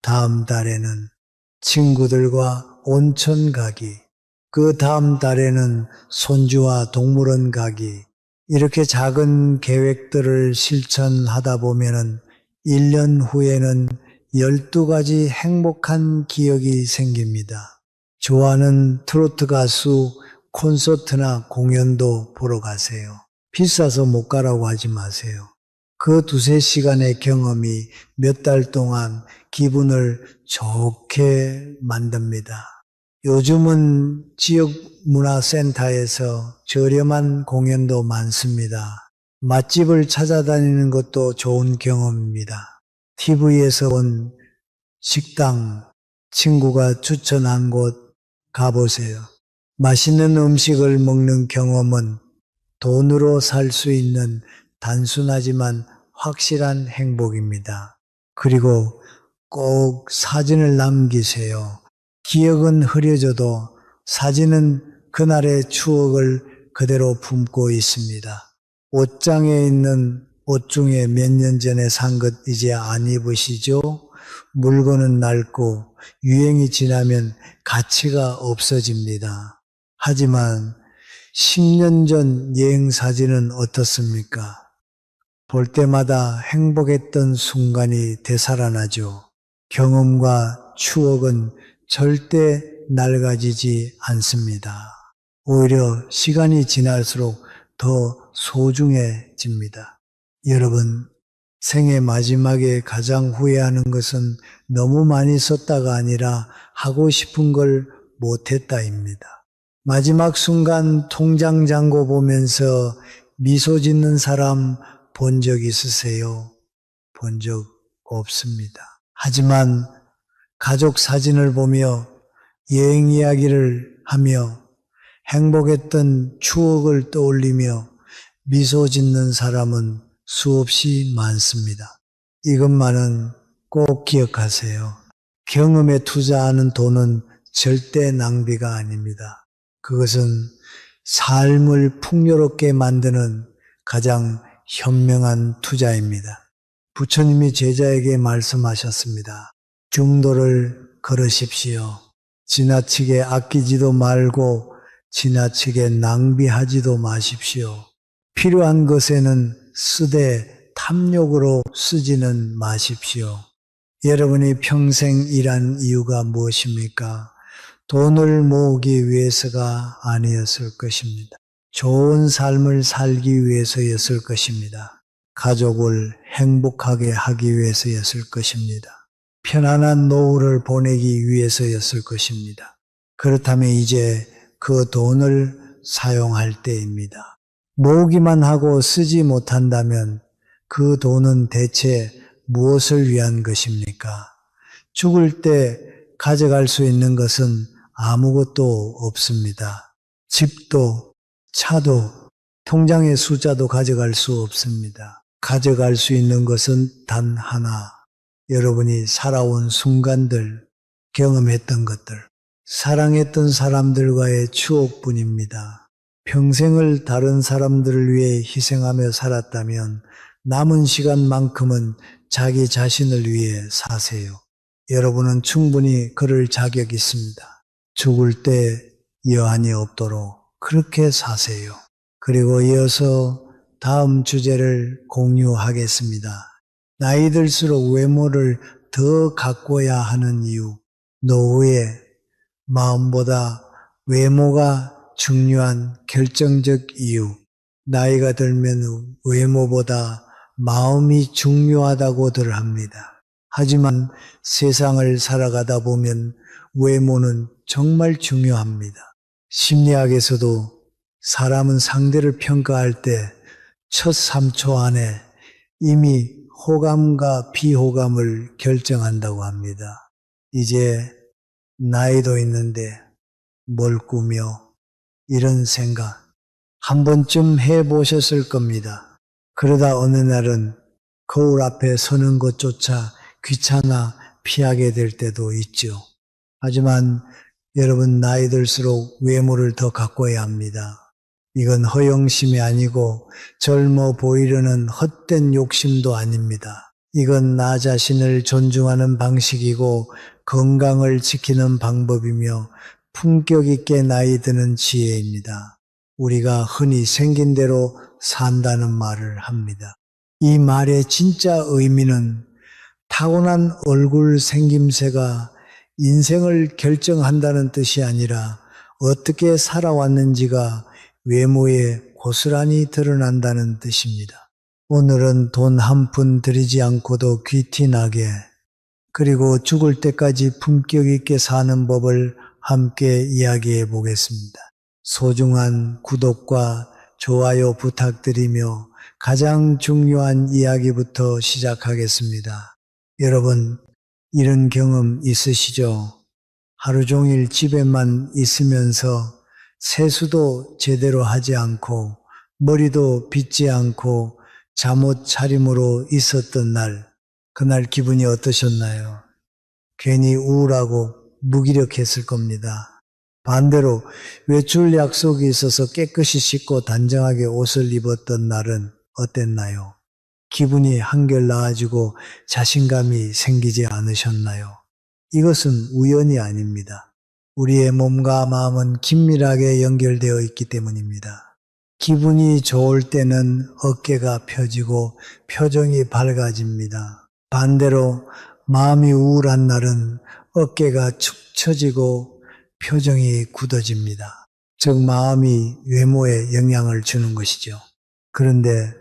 다음 달에는 친구들과 온천 가기, 그 다음 달에는 손주와 동물원 가기, 이렇게 작은 계획들을 실천하다 보면은 1년 후에는 12가지 행복한 기억이 생깁니다. 좋아하는 트로트 가수 콘서트나 공연도 보러 가세요. 비싸서 못 가라고 하지 마세요. 그 2-3시간의 경험이 몇 달 동안 기분을 좋게 만듭니다. 요즘은 지역문화센터에서 저렴한 공연도 많습니다. 맛집을 찾아다니는 것도 좋은 경험입니다. TV에서 본 식당, 친구가 추천한 곳 가보세요. 맛있는 음식을 먹는 경험은 돈으로 살 수 있는 단순하지만 확실한 행복입니다. 그리고 꼭 사진을 남기세요. 기억은 흐려져도 사진은 그날의 추억을 그대로 품고 있습니다. 옷장에 있는 옷 중에 몇 년 전에 산 것 이제 안 입으시죠? 물건은 낡고 유행이 지나면 가치가 없어집니다. 하지만 10년 전 여행 사진은 어떻습니까? 볼 때마다 행복했던 순간이 되살아나죠. 경험과 추억은 절대 낡아지지 않습니다. 오히려 시간이 지날수록 더 소중해집니다. 여러분, 생애 마지막에 가장 후회하는 것은 너무 많이 썼다가 아니라 하고 싶은 걸 못했다입니다. 마지막 순간 통장 잔고 보면서 미소 짓는 사람 본 적 있으세요? 본 적 없습니다. 하지만 가족 사진을 보며 여행 이야기를 하며 행복했던 추억을 떠올리며 미소 짓는 사람은 수없이 많습니다. 이것만은 꼭 기억하세요. 경험에 투자하는 돈은 절대 낭비가 아닙니다. 그것은 삶을 풍요롭게 만드는 가장 현명한 투자입니다. 부처님이 제자에게 말씀하셨습니다. 중도를 걸으십시오. 지나치게 아끼지도 말고 지나치게 낭비하지도 마십시오. 필요한 것에는 쓰되 탐욕으로 쓰지는 마십시오. 여러분이 평생 일한 이유가 무엇입니까? 돈을 모으기 위해서가 아니었을 것입니다. 좋은 삶을 살기 위해서였을 것입니다. 가족을 행복하게 하기 위해서였을 것입니다. 편안한 노후를 보내기 위해서였을 것입니다. 그렇다면 이제 그 돈을 사용할 때입니다. 모으기만 하고 쓰지 못한다면 그 돈은 대체 무엇을 위한 것입니까? 죽을 때 가져갈 수 있는 것은 아무것도 없습니다. 집도, 차도, 통장의 숫자도 가져갈 수 없습니다. 가져갈 수 있는 것은 단 하나, 여러분이 살아온 순간들, 경험했던 것들, 사랑했던 사람들과의 추억뿐입니다. 평생을 다른 사람들을 위해 희생하며 살았다면 남은 시간만큼은 자기 자신을 위해 사세요. 여러분은 충분히 그럴 자격이 있습니다. 죽을 때 여한이 없도록 그렇게 사세요. 그리고 이어서 다음 주제를 공유하겠습니다. 나이 들수록 외모를 더 가꿔야 하는 이유. 노후에 마음보다 외모가 중요한 결정적 이유. 나이가 들면 외모보다 마음이 중요하다고들 합니다. 하지만 세상을 살아가다 보면 외모는 정말 중요합니다. 심리학에서도 사람은 상대를 평가할 때 첫 3초 안에 이미 호감과 비호감을 결정한다고 합니다. 이제 나이도 있는데 뭘 꾸며 이런 생각 한 번쯤 해보셨을 겁니다. 그러다 어느 날은 거울 앞에 서는 것조차 귀찮아 피하게 될 때도 있죠. 하지만 여러분 나이 들수록 외모를 더 가꿔야 합니다. 이건 허영심이 아니고 젊어 보이려는 헛된 욕심도 아닙니다. 이건 나 자신을 존중하는 방식이고 건강을 지키는 방법이며 품격 있게 나이 드는 지혜입니다. 우리가 흔히 생긴 대로 산다는 말을 합니다. 이 말의 진짜 의미는 타고난 얼굴 생김새가 인생을 결정한다는 뜻이 아니라 어떻게 살아왔는지가 외모에 고스란히 드러난다는 뜻입니다. 오늘은 돈 한 푼 들이지 않고도 귀티나게 그리고 죽을 때까지 품격 있게 사는 법을 함께 이야기해 보겠습니다. 소중한 구독과 좋아요 부탁드리며 가장 중요한 이야기부터 시작하겠습니다. 여러분, 이런 경험 있으시죠? 하루 종일 집에만 있으면서 세수도 제대로 하지 않고 머리도 빗지 않고 잠옷 차림으로 있었던 날, 그날 기분이 어떠셨나요? 괜히 우울하고 무기력했을 겁니다. 반대로 외출 약속이 있어서 깨끗이 씻고 단정하게 옷을 입었던 날은 어땠나요? 기분이 한결 나아지고 자신감이 생기지 않으셨나요? 이것은 우연이 아닙니다. 우리의 몸과 마음은 긴밀하게 연결되어 있기 때문입니다. 기분이 좋을 때는 어깨가 펴지고 표정이 밝아집니다. 반대로 마음이 우울한 날은 어깨가 축 처지고 표정이 굳어집니다. 즉 마음이 외모에 영향을 주는 것이죠. 그런데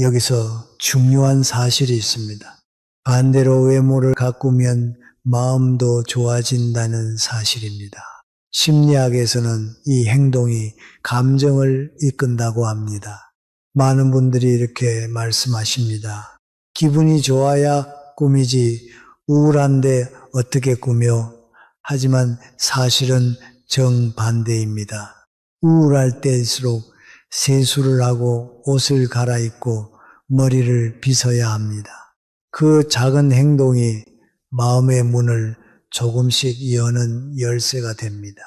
여기서 중요한 사실이 있습니다. 반대로 외모를 가꾸면 마음도 좋아진다는 사실입니다. 심리학에서는 이 행동이 감정을 이끈다고 합니다. 많은 분들이 이렇게 말씀하십니다. 기분이 좋아야 꾸미지 우울한데 어떻게 꾸며? 하지만 사실은 정반대입니다. 우울할 때일수록 세수를 하고 옷을 갈아입고 머리를 빗어야 합니다. 그 작은 행동이 마음의 문을 조금씩 여는 열쇠가 됩니다.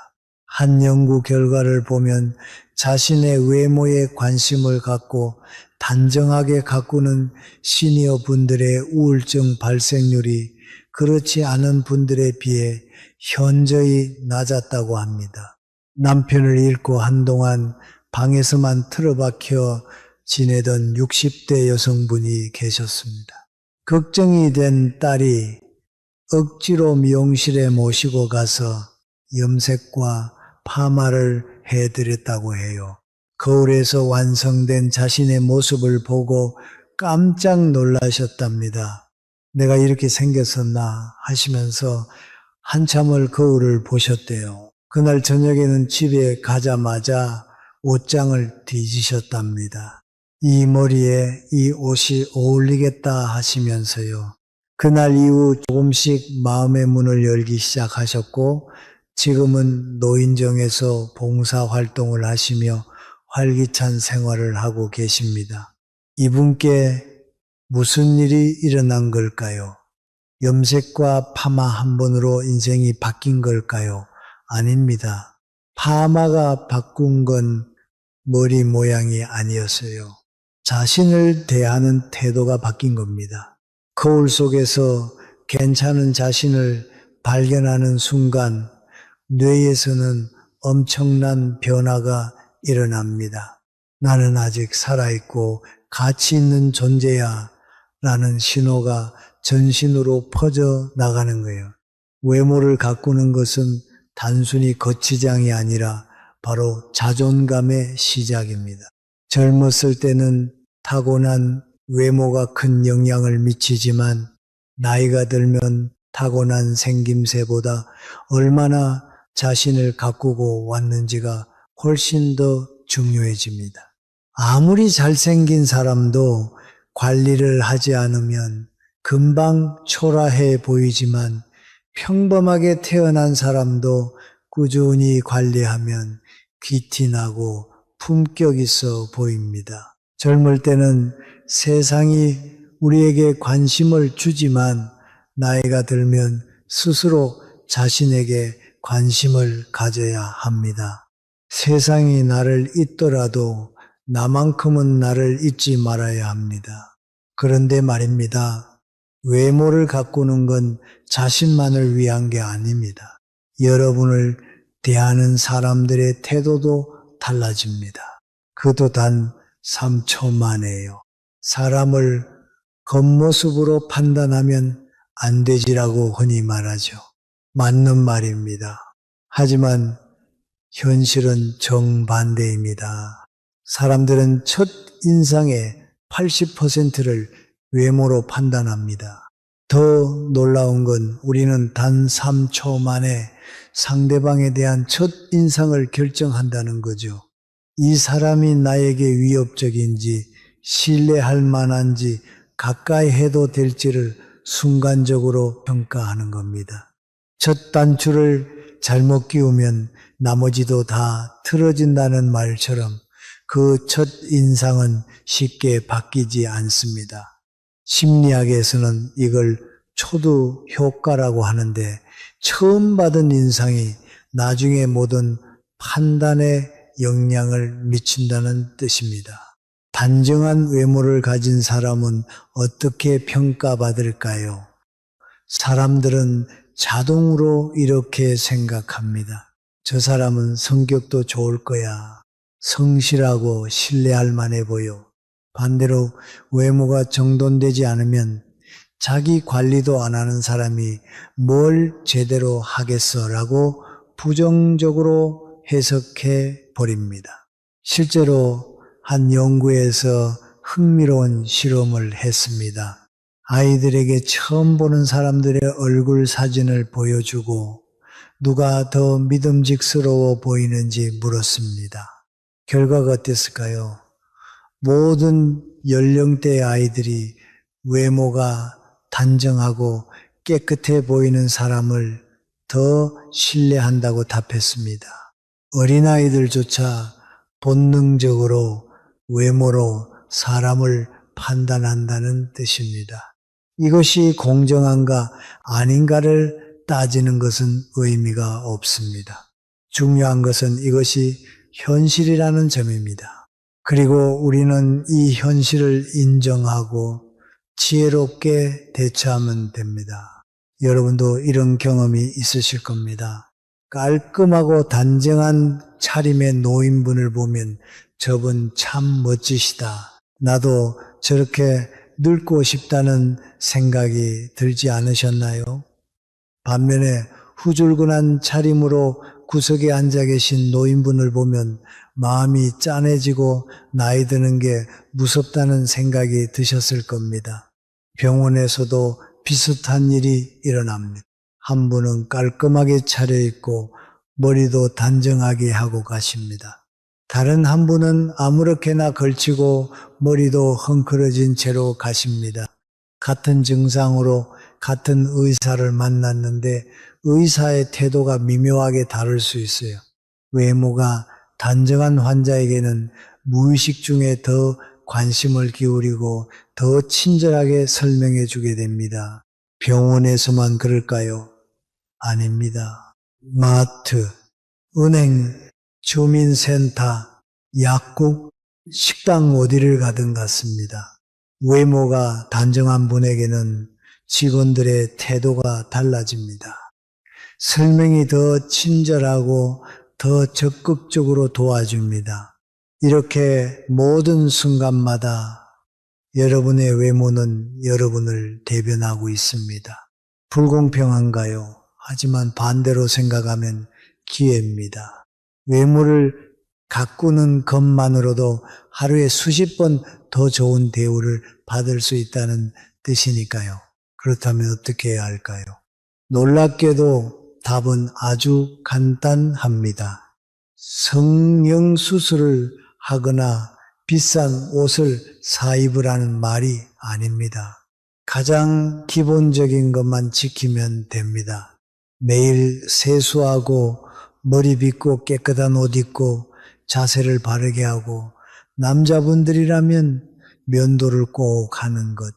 한 연구 결과를 보면 자신의 외모에 관심을 갖고 단정하게 가꾸는 시니어 분들의 우울증 발생률이 그렇지 않은 분들에 비해 현저히 낮았다고 합니다. 남편을 잃고 한동안 방에서만 틀어박혀 지내던 60대 여성분이 계셨습니다. 걱정이 된 딸이 억지로 미용실에 모시고 가서 염색과 파마를 해드렸다고 해요. 거울에서 완성된 자신의 모습을 보고 깜짝 놀라셨답니다. 내가 이렇게 생겼었나 하시면서 한참을 거울을 보셨대요. 그날 저녁에는 집에 가자마자 옷장을 뒤지셨답니다. 이 머리에 이 옷이 어울리겠다 하시면서요. 그날 이후 조금씩 마음의 문을 열기 시작하셨고 지금은 노인정에서 봉사활동을 하시며 활기찬 생활을 하고 계십니다. 이분께 무슨 일이 일어난 걸까요? 염색과 파마 한 번으로 인생이 바뀐 걸까요? 아닙니다. 파마가 바꾼 건 머리 모양이 아니었어요. 자신을 대하는 태도가 바뀐 겁니다. 거울 속에서 괜찮은 자신을 발견하는 순간 뇌에서는 엄청난 변화가 일어납니다. 나는 아직 살아있고 가치 있는 존재야 라는 신호가 전신으로 퍼져 나가는 거예요. 외모를 가꾸는 것은 단순히 거치장이 아니라 바로 자존감의 시작입니다. 젊었을 때는 타고난 외모가 큰 영향을 미치지만 나이가 들면 타고난 생김새보다 얼마나 자신을 가꾸고 왔는지가 훨씬 더 중요해집니다. 아무리 잘생긴 사람도 관리를 하지 않으면 금방 초라해 보이지만 평범하게 태어난 사람도 꾸준히 관리하면 귀티나고 품격 있어 보입니다. 젊을 때는 세상이 우리에게 관심을 주지만 나이가 들면 스스로 자신에게 관심을 가져야 합니다. 세상이 나를 잊더라도 나만큼은 나를 잊지 말아야 합니다. 그런데 말입니다. 외모를 가꾸는 건 자신만을 위한 게 아닙니다. 여러분을 대하는 사람들의 태도도 달라집니다. 그도 단 3초 만에요. 사람을 겉모습으로 판단하면 안 되지라고 흔히 말하죠. 맞는 말입니다. 하지만 현실은 정반대입니다. 사람들은 첫 인상의 80%를 외모로 판단합니다. 더 놀라운 건 우리는 단 3초 만에 상대방에 대한 첫 인상을 결정한다는 거죠. 이 사람이 나에게 위협적인지 신뢰할 만한지 가까이 해도 될지를 순간적으로 평가하는 겁니다. 첫 단추를 잘못 끼우면 나머지도 다 틀어진다는 말처럼 그 첫 인상은 쉽게 바뀌지 않습니다. 심리학에서는 이걸 초두 효과라고 하는데 처음 받은 인상이 나중에 모든 판단에 영향을 미친다는 뜻입니다. 단정한 외모를 가진 사람은 어떻게 평가받을까요? 사람들은 자동으로 이렇게 생각합니다. 저 사람은 성격도 좋을 거야. 성실하고 신뢰할 만해 보여. 반대로 외모가 정돈되지 않으면 자기 관리도 안 하는 사람이 뭘 제대로 하겠어라고 부정적으로 해석해 버립니다. 실제로 한 연구에서 흥미로운 실험을 했습니다. 아이들에게 처음 보는 사람들의 얼굴 사진을 보여주고 누가 더 믿음직스러워 보이는지 물었습니다. 결과가 어땠을까요? 모든 연령대의 아이들이 외모가 단정하고 깨끗해 보이는 사람을 더 신뢰한다고 답했습니다. 어린아이들조차 본능적으로 외모로 사람을 판단한다는 뜻입니다. 이것이 공정한가 아닌가를 따지는 것은 의미가 없습니다. 중요한 것은 이것이 현실이라는 점입니다. 그리고 우리는 이 현실을 인정하고 지혜롭게 대처하면 됩니다. 여러분도 이런 경험이 있으실 겁니다. 깔끔하고 단정한 차림의 노인분을 보면 저분 참 멋지시다. 나도 저렇게 늙고 싶다는 생각이 들지 않으셨나요? 반면에 후줄근한 차림으로 구석에 앉아 계신 노인분을 보면 마음이 짠해지고 나이 드는 게 무섭다는 생각이 드셨을 겁니다. 병원에서도 비슷한 일이 일어납니다. 한 분은 깔끔하게 차려입고 머리도 단정하게 하고 가십니다. 다른 한 분은 아무렇게나 걸치고 머리도 헝클어진 채로 가십니다. 같은 증상으로 같은 의사를 만났는데 의사의 태도가 미묘하게 다를 수 있어요. 외모가 단정한 환자에게는 무의식 중에 더 관심을 기울이고 더 친절하게 설명해 주게 됩니다. 병원에서만 그럴까요? 아닙니다. 마트, 은행, 주민센터, 약국, 식당 어디를 가든 같습니다. 외모가 단정한 분에게는 직원들의 태도가 달라집니다. 설명이 더 친절하고 더 적극적으로 도와줍니다. 이렇게 모든 순간마다 여러분의 외모는 여러분을 대변하고 있습니다. 불공평한가요? 하지만 반대로 생각하면 기회입니다. 외모를 가꾸는 것만으로도 하루에 수십 번 더 좋은 대우를 받을 수 있다는 뜻이니까요. 그렇다면 어떻게 해야 할까요? 놀랍게도 답은 아주 간단합니다. 성형수술을 하거나 비싼 옷을 사입으라는 말이 아닙니다. 가장 기본적인 것만 지키면 됩니다. 매일 세수하고 머리 빗고 깨끗한 옷 입고 자세를 바르게 하고 남자분들이라면 면도를 꼭 하는 것.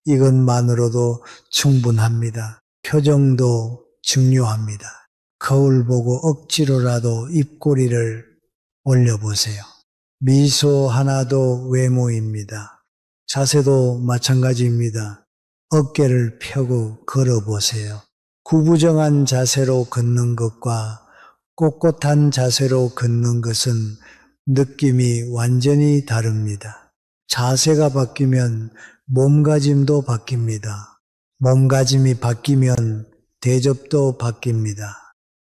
이것만으로도 충분합니다. 표정도 중요합니다. 거울 보고 억지로라도 입꼬리를 올려보세요. 미소 하나도 외모입니다. 자세도 마찬가지입니다. 어깨를 펴고 걸어보세요. 구부정한 자세로 걷는 것과 꼿꼿한 자세로 걷는 것은 느낌이 완전히 다릅니다. 자세가 바뀌면 몸가짐도 바뀝니다. 몸가짐이 바뀌면 대접도 바뀝니다.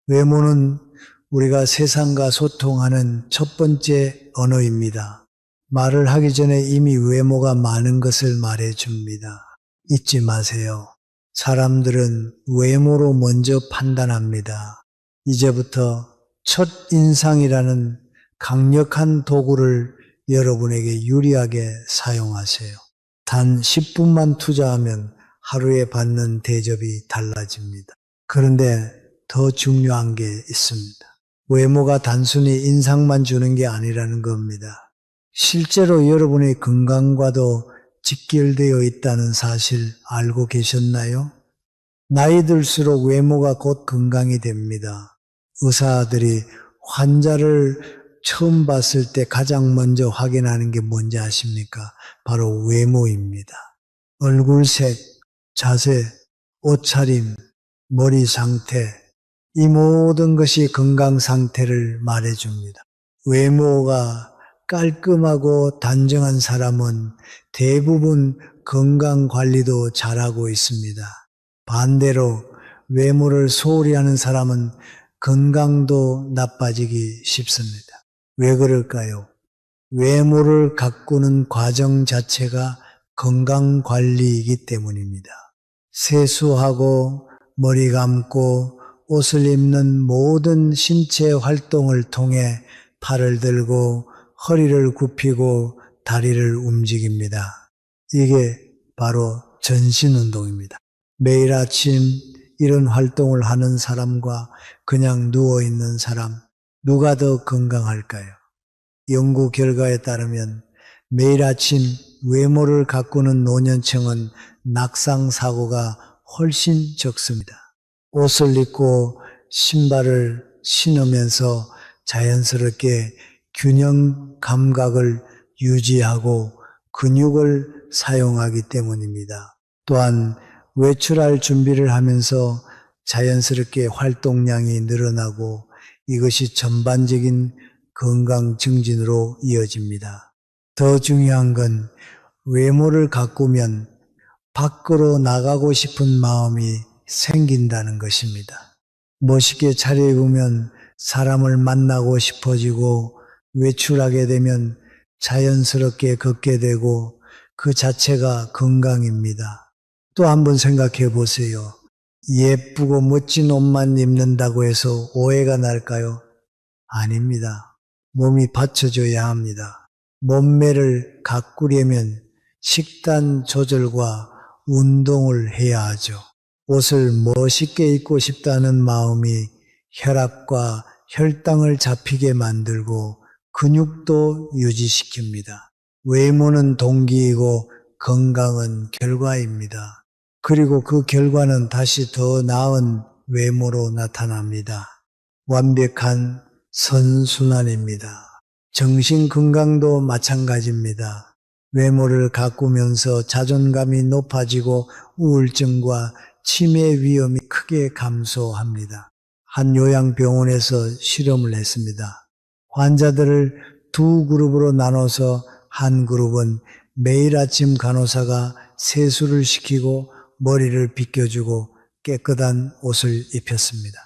외모는 우리가 세상과 소통하는 첫 번째 언어입니다. 말을 하기 전에 이미 외모가 많은 것을 말해줍니다. 잊지 마세요. 사람들은 외모로 먼저 판단합니다. 이제부터 첫 인상이라는 강력한 도구를 여러분에게 유리하게 사용하세요. 단 10분만 투자하면 하루에 받는 대접이 달라집니다. 그런데 더 중요한 게 있습니다. 외모가 단순히 인상만 주는 게 아니라는 겁니다. 실제로 여러분의 건강과도 직결되어 있다는 사실 알고 계셨나요? 나이 들수록 외모가 곧 건강이 됩니다. 의사들이 환자를 처음 봤을 때 가장 먼저 확인하는 게 뭔지 아십니까? 바로 외모입니다. 얼굴색, 자세, 옷차림, 머리 상태, 이 모든 것이 건강 상태를 말해줍니다. 외모가 깔끔하고 단정한 사람은 대부분 건강 관리도 잘하고 있습니다. 반대로 외모를 소홀히 하는 사람은 건강도 나빠지기 쉽습니다. 왜 그럴까요? 외모를 가꾸는 과정 자체가 건강 관리이기 때문입니다. 세수하고 머리 감고 옷을 입는 모든 신체 활동을 통해 팔을 들고 허리를 굽히고 다리를 움직입니다. 이게 바로 전신운동입니다. 매일 아침 이런 활동을 하는 사람과 그냥 누워있는 사람, 누가 더 건강할까요? 연구 결과에 따르면 매일 아침 외모를 가꾸는 노년층은 낙상 사고가 훨씬 적습니다. 옷을 입고 신발을 신으면서 자연스럽게 균형 감각을 유지하고 근육을 사용하기 때문입니다. 또한 외출할 준비를 하면서 자연스럽게 활동량이 늘어나고 이것이 전반적인 건강 증진으로 이어집니다. 더 중요한 건 외모를 가꾸면 밖으로 나가고 싶은 마음이 생긴다는 것입니다. 멋있게 차려입으면 사람을 만나고 싶어지고 외출하게 되면 자연스럽게 걷게 되고 그 자체가 건강입니다. 또 한번 생각해 보세요. 예쁘고 멋진 옷만 입는다고 해서 오해가 날까요? 아닙니다. 몸이 받쳐줘야 합니다. 몸매를 가꾸려면 식단 조절과 운동을 해야 하죠. 옷을 멋있게 입고 싶다는 마음이 혈압과 혈당을 잡히게 만들고 근육도 유지시킵니다. 외모는 동기이고 건강은 결과입니다. 그리고 그 결과는 다시 더 나은 외모로 나타납니다. 완벽한 선순환입니다. 정신 건강도 마찬가지입니다. 외모를 가꾸면서 자존감이 높아지고 우울증과 치매 위험이 크게 감소합니다. 한 요양병원에서 실험을 했습니다. 환자들을 두 그룹으로 나눠서 한 그룹은 매일 아침 간호사가 세수를 시키고 머리를 빗겨주고 깨끗한 옷을 입혔습니다.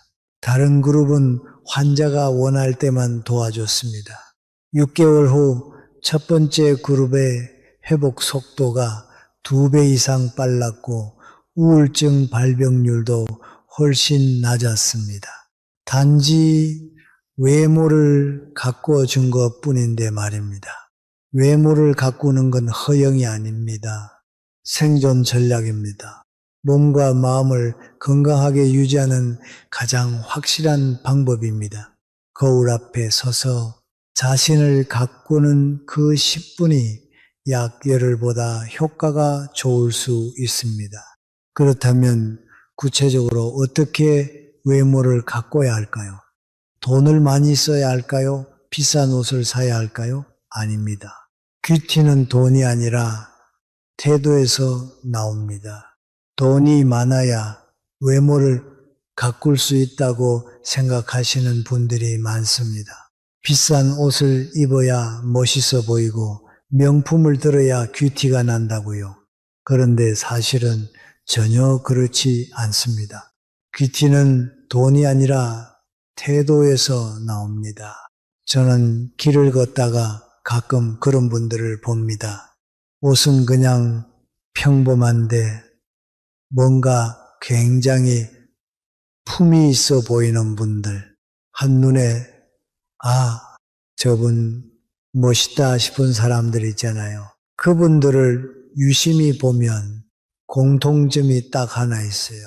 다른 그룹은 환자가 원할 때만 도와줬습니다. 6개월 후 첫 번째 그룹의 회복 속도가 2배 이상 빨랐고 우울증 발병률도 훨씬 낮았습니다. 단지 외모를 가꾸어 준 것 뿐인데 말입니다. 외모를 가꾸는 건 허영이 아닙니다. 생존 전략입니다. 몸과 마음을 건강하게 유지하는 가장 확실한 방법입니다. 거울 앞에 서서 자신을 가꾸는 그 10분이 약 열흘보다 효과가 좋을 수 있습니다. 그렇다면 구체적으로 어떻게 외모를 가꿔야 할까요? 돈을 많이 써야 할까요? 비싼 옷을 사야 할까요? 아닙니다. 큐티는 돈이 아니라 태도에서 나옵니다. 돈이 많아야 외모를 가꿀 수 있다고 생각하시는 분들이 많습니다. 비싼 옷을 입어야 멋있어 보이고 명품을 들어야 큐티가 난다고요. 그런데 사실은 전혀 그렇지 않습니다. 큐티는 돈이 아니라 태도에서 나옵니다. 저는 길을 걷다가 가끔 그런 분들을 봅니다. 옷은 그냥 평범한데 뭔가 굉장히 품이 있어 보이는 분들, 한눈에 저분 멋있다 싶은 사람들 있잖아요. 그분들을 유심히 보면 공통점이 딱 하나 있어요.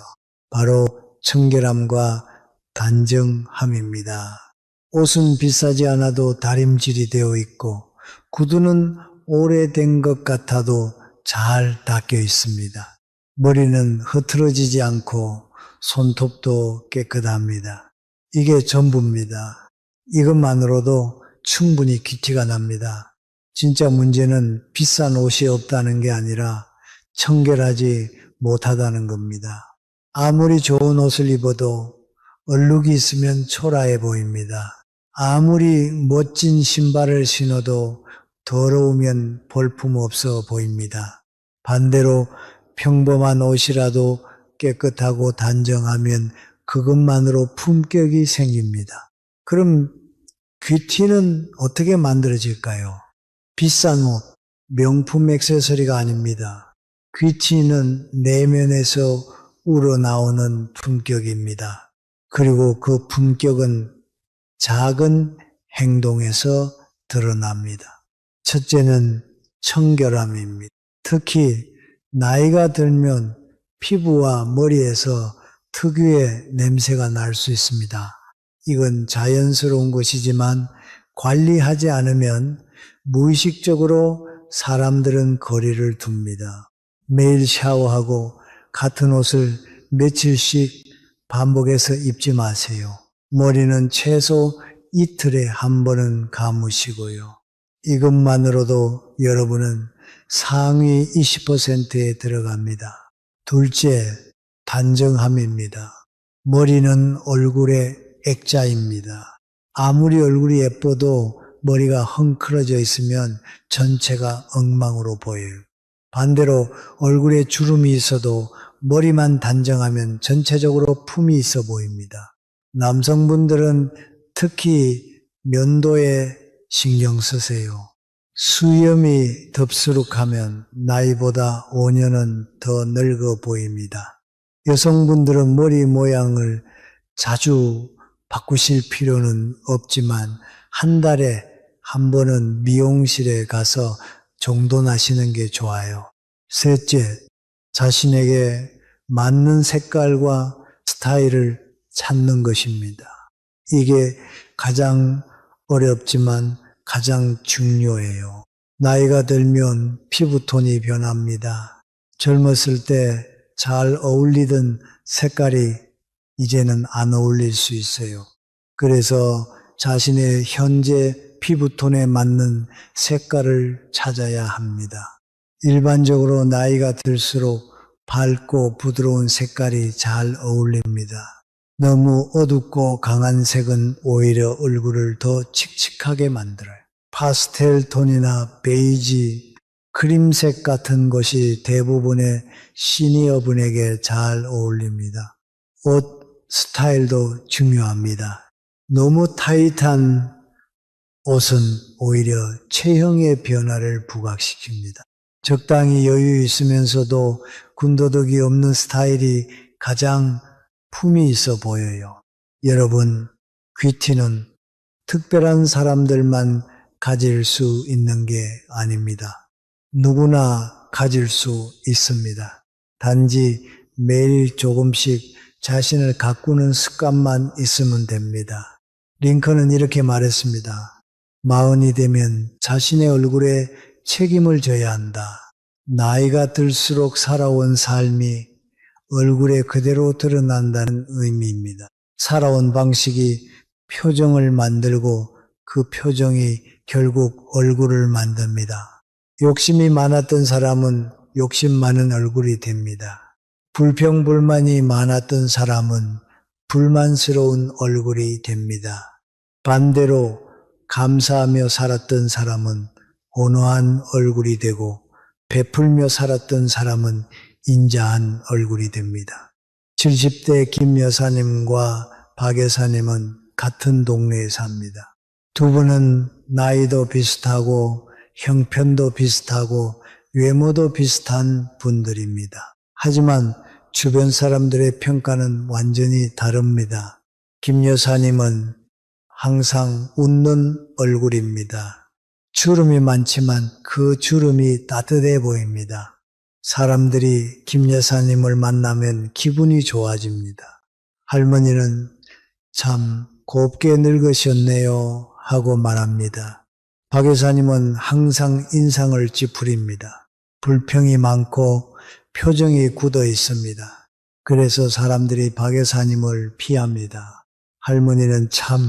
바로 청결함과 단정함입니다. 옷은 비싸지 않아도 다림질이 되어 있고 구두는 오래된 것 같아도 잘 닦여 있습니다. 머리는 흐트러지지 않고 손톱도 깨끗합니다. 이게 전부입니다. 이것만으로도 충분히 큐티가 납니다. 진짜 문제는 비싼 옷이 없다는 게 아니라 청결하지 못하다는 겁니다. 아무리 좋은 옷을 입어도 얼룩이 있으면 초라해 보입니다. 아무리 멋진 신발을 신어도 더러우면 볼품없어 보입니다. 반대로 평범한 옷이라도 깨끗하고 단정하면 그것만으로 품격이 생깁니다. 그럼 큐티는 어떻게 만들어질까요? 비싼 옷, 명품 액세서리가 아닙니다. 큐티는 내면에서 우러나오는 품격입니다. 그리고 그 품격은 작은 행동에서 드러납니다. 첫째는 청결함입니다. 특히 나이가 들면 피부와 머리에서 특유의 냄새가 날 수 있습니다. 이건 자연스러운 것이지만 관리하지 않으면 무의식적으로 사람들은 거리를 둡니다. 매일 샤워하고 같은 옷을 며칠씩 반복해서 입지 마세요. 머리는 최소 이틀에 한 번은 감으시고요. 이것만으로도 여러분은 상위 20%에 들어갑니다. 둘째, 단정함입니다. 머리는 얼굴의 액자입니다. 아무리 얼굴이 예뻐도 머리가 헝클어져 있으면 전체가 엉망으로 보여요. 반대로 얼굴에 주름이 있어도 머리만 단정하면 전체적으로 품이 있어 보입니다. 남성분들은 특히 면도에 신경 쓰세요. 수염이 덥수룩하면 나이보다 5년은 더 늙어 보입니다. 여성분들은 머리 모양을 자주 바꾸실 필요는 없지만 한 달에 한 번은 미용실에 가서 정돈하시는 게 좋아요. 셋째, 자신에게 맞는 색깔과 스타일을 찾는 것입니다. 이게 가장 어렵지만 가장 중요해요. 나이가 들면 피부톤이 변합니다. 젊었을 때 잘 어울리던 색깔이 이제는 안 어울릴 수 있어요. 그래서 자신의 현재 피부톤에 맞는 색깔을 찾아야 합니다. 일반적으로 나이가 들수록 밝고 부드러운 색깔이 잘 어울립니다. 너무 어둡고 강한 색은 오히려 얼굴을 더 칙칙하게 만들어요. 파스텔 톤이나 베이지, 크림색 같은 것이 대부분의 시니어 분에게 잘 어울립니다. 옷 스타일도 중요합니다. 너무 타이트한 옷은 오히려 체형의 변화를 부각시킵니다. 적당히 여유 있으면서도 군더더기 없는 스타일이 가장 품이 있어 보여요. 여러분, 귀티는 특별한 사람들만 가질 수 있는 게 아닙니다. 누구나 가질 수 있습니다. 단지 매일 조금씩 자신을 가꾸는 습관만 있으면 됩니다. 링컨은 이렇게 말했습니다. 40이 되면 자신의 얼굴에 책임을 져야 한다. 나이가 들수록 살아온 삶이 얼굴에 그대로 드러난다는 의미입니다. 살아온 방식이 표정을 만들고 그 표정이 결국 얼굴을 만듭니다. 욕심이 많았던 사람은 욕심 많은 얼굴이 됩니다. 불평불만이 많았던 사람은 불만스러운 얼굴이 됩니다. 반대로 감사하며 살았던 사람은 온화한 얼굴이 되고 베풀며 살았던 사람은 인자한 얼굴이 됩니다. 70대 김 여사님과 박 여사님은 같은 동네에 삽니다. 두 분은 나이도 비슷하고 형편도 비슷하고 외모도 비슷한 분들입니다. 하지만 주변 사람들의 평가는 완전히 다릅니다. 김 여사님은 항상 웃는 얼굴입니다. 주름이 많지만 그 주름이 따뜻해 보입니다. 사람들이 김 여사님을 만나면 기분이 좋아집니다. 할머니는 참 곱게 늙으셨네요 하고 말합니다. 박 여사님은 항상 인상을 찌푸립니다. 불평이 많고 표정이 굳어 있습니다. 그래서 사람들이 박 여사님을 피합니다. 할머니는 참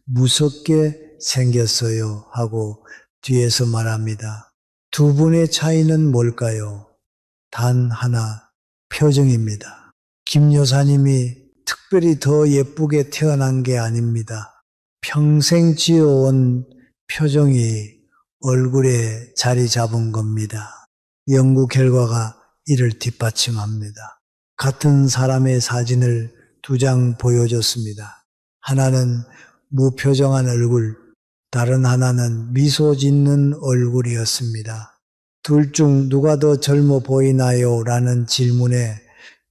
무섭게 생겼어요 하고 뒤에서 말합니다. 두 분의 차이는 뭘까요? 단 하나, 표정입니다. 김 여사님이 특별히 더 예쁘게 태어난 게 아닙니다. 평생 지어온 표정이 얼굴에 자리 잡은 겁니다. 연구 결과가 이를 뒷받침합니다. 같은 사람의 사진을 2장 보여줬습니다. 하나는 무표정한 얼굴, 다른 하나는 미소 짓는 얼굴이었습니다. 둘 중 누가 더 젊어 보이나요? 라는 질문에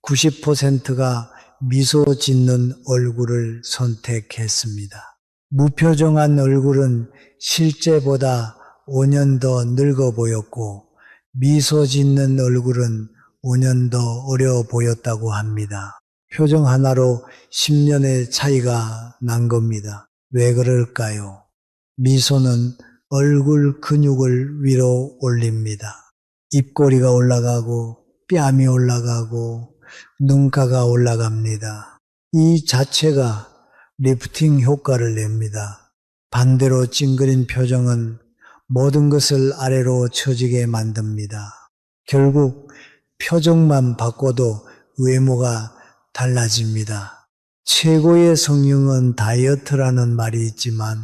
90%가 미소 짓는 얼굴을 선택했습니다. 무표정한 얼굴은 실제보다 5년 더 늙어 보였고 미소 짓는 얼굴은 5년 더 어려 보였다고 합니다. 표정 하나로 10년의 차이가 난 겁니다. 왜 그럴까요? 미소는 얼굴 근육을 위로 올립니다. 입꼬리가 올라가고 뺨이 올라가고 눈가가 올라갑니다. 이 자체가 리프팅 효과를 냅니다. 반대로 찡그린 표정은 모든 것을 아래로 처지게 만듭니다. 결국 표정만 바꿔도 외모가 달라집니다. 최고의 성형은 다이어트라는 말이 있지만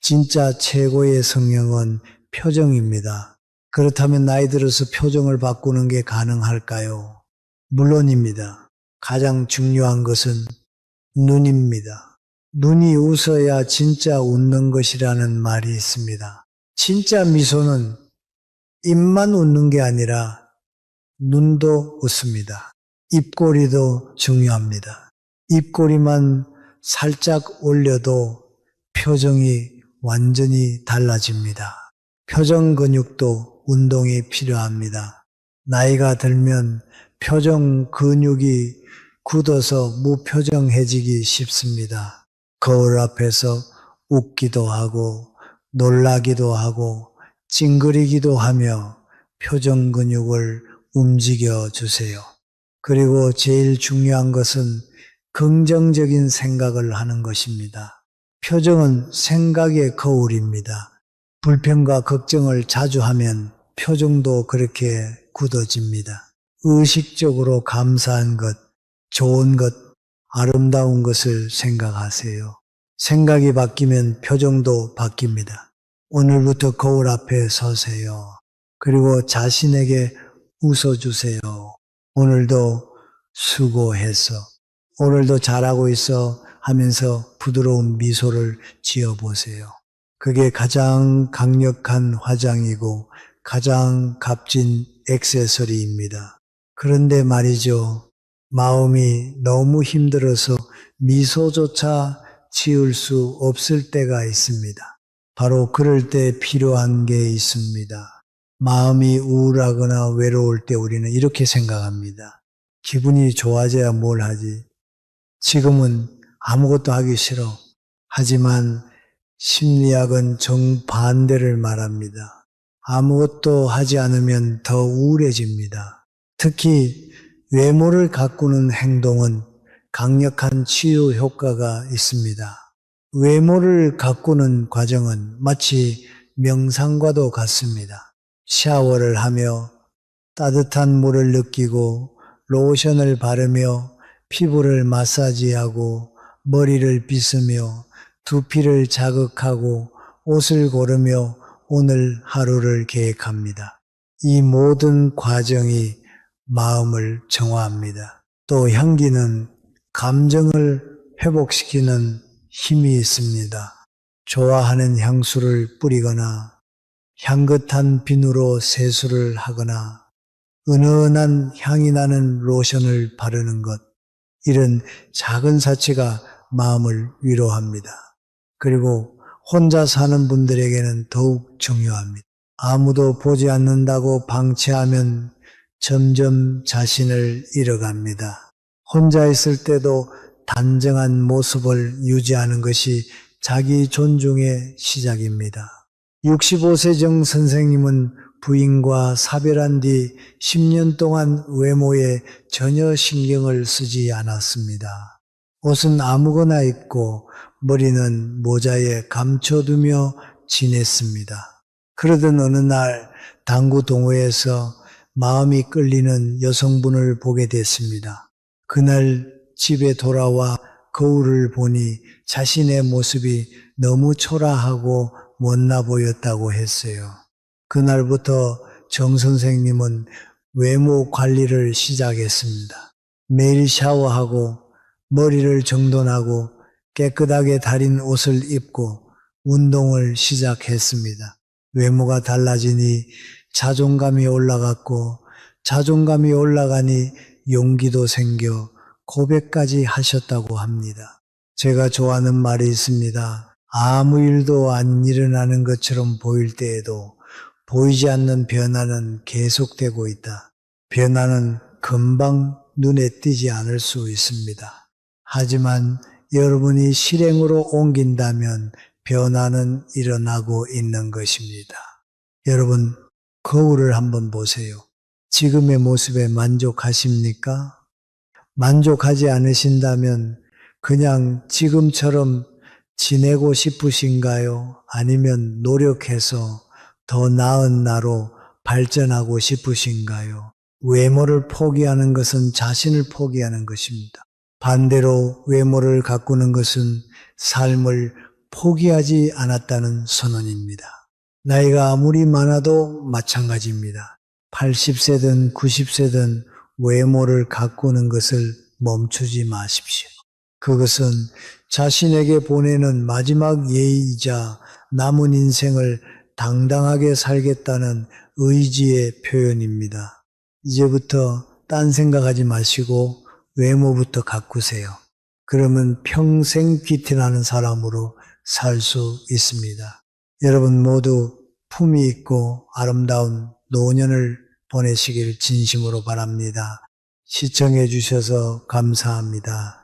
진짜 최고의 성형은 표정입니다. 그렇다면 나이 들어서 표정을 바꾸는 게 가능할까요? 물론입니다. 가장 중요한 것은 눈입니다. 눈이 웃어야 진짜 웃는 것이라는 말이 있습니다. 진짜 미소는 입만 웃는 게 아니라 눈도 웃습니다. 입꼬리도 중요합니다. 입꼬리만 살짝 올려도 표정이 완전히 달라집니다. 표정 근육도 운동이 필요합니다. 나이가 들면 표정 근육이 굳어서 무표정해지기 쉽습니다. 거울 앞에서 웃기도 하고 놀라기도 하고 찡그리기도 하며 표정 근육을 움직여 주세요. 그리고 제일 중요한 것은 긍정적인 생각을 하는 것입니다. 표정은 생각의 거울입니다. 불평과 걱정을 자주 하면 표정도 그렇게 굳어집니다. 의식적으로 감사한 것, 좋은 것, 아름다운 것을 생각하세요. 생각이 바뀌면 표정도 바뀝니다. 오늘부터 거울 앞에 서세요. 그리고 자신에게 웃어주세요. 오늘도 수고했어. 오늘도 잘하고 있어 하면서 부드러운 미소를 지어보세요. 그게 가장 강력한 화장이고 가장 값진 액세서리입니다. 그런데 말이죠. 마음이 너무 힘들어서 미소조차 지을 수 없을 때가 있습니다. 바로 그럴 때 필요한 게 있습니다. 마음이 우울하거나 외로울 때 우리는 이렇게 생각합니다. 기분이 좋아져야 뭘 하지? 지금은 아무것도 하기 싫어. 하지만 심리학은 정반대를 말합니다. 아무것도 하지 않으면 더 우울해집니다. 특히 외모를 가꾸는 행동은 강력한 치유 효과가 있습니다. 외모를 가꾸는 과정은 마치 명상과도 같습니다. 샤워를 하며 따뜻한 물을 느끼고 로션을 바르며 피부를 마사지하고 머리를 빗으며 두피를 자극하고 옷을 고르며 오늘 하루를 계획합니다. 이 모든 과정이 마음을 정화합니다. 또 향기는 감정을 회복시키는 힘이 있습니다. 좋아하는 향수를 뿌리거나 향긋한 비누로 세수를 하거나 은은한 향이 나는 로션을 바르는 것, 이런 작은 사치가 마음을 위로합니다. 그리고 혼자 사는 분들에게는 더욱 중요합니다. 아무도 보지 않는다고 방치하면 점점 자신을 잃어갑니다. 혼자 있을 때도 단정한 모습을 유지하는 것이 자기 존중의 시작입니다. 65세 선생님은 부인과 사별한 뒤 10년 동안 외모에 전혀 신경을 쓰지 않았습니다. 옷은 아무거나 입고 머리는 모자에 감춰두며 지냈습니다. 그러던 어느 날 당구 동호회에서 마음이 끌리는 여성분을 보게 됐습니다. 그날 집에 돌아와 거울을 보니 자신의 모습이 너무 초라하고 못나 보였다고 했어요. 그날부터 정 선생님은 외모 관리를 시작했습니다. 매일 샤워하고 머리를 정돈하고 깨끗하게 다린 옷을 입고 운동을 시작했습니다. 외모가 달라지니 자존감이 올라갔고 자존감이 올라가니 용기도 생겨 고백까지 하셨다고 합니다. 제가 좋아하는 말이 있습니다. 아무 일도 안 일어나는 것처럼 보일 때에도 보이지 않는 변화는 계속되고 있다. 변화는 금방 눈에 띄지 않을 수 있습니다. 하지만 여러분이 실행으로 옮긴다면 변화는 일어나고 있는 것입니다. 여러분, 거울을 한번 보세요. 지금의 모습에 만족하십니까? 만족하지 않으신다면 그냥 지금처럼 지내고 싶으신가요? 아니면 노력해서 더 나은 나로 발전하고 싶으신가요? 외모를 포기하는 것은 자신을 포기하는 것입니다. 반대로 외모를 가꾸는 것은 삶을 포기하지 않았다는 선언입니다. 나이가 아무리 많아도 마찬가지입니다. 80세든 90세든 외모를 가꾸는 것을 멈추지 마십시오. 그것은 자신에게 보내는 마지막 예의이자 남은 인생을 당당하게 살겠다는 의지의 표현입니다. 이제부터 딴 생각하지 마시고 외모부터 가꾸세요. 그러면 평생 귀티나는 사람으로 살 수 있습니다. 여러분 모두 품위 있고 아름다운 노년을 보내시길 진심으로 바랍니다. 시청해 주셔서 감사합니다.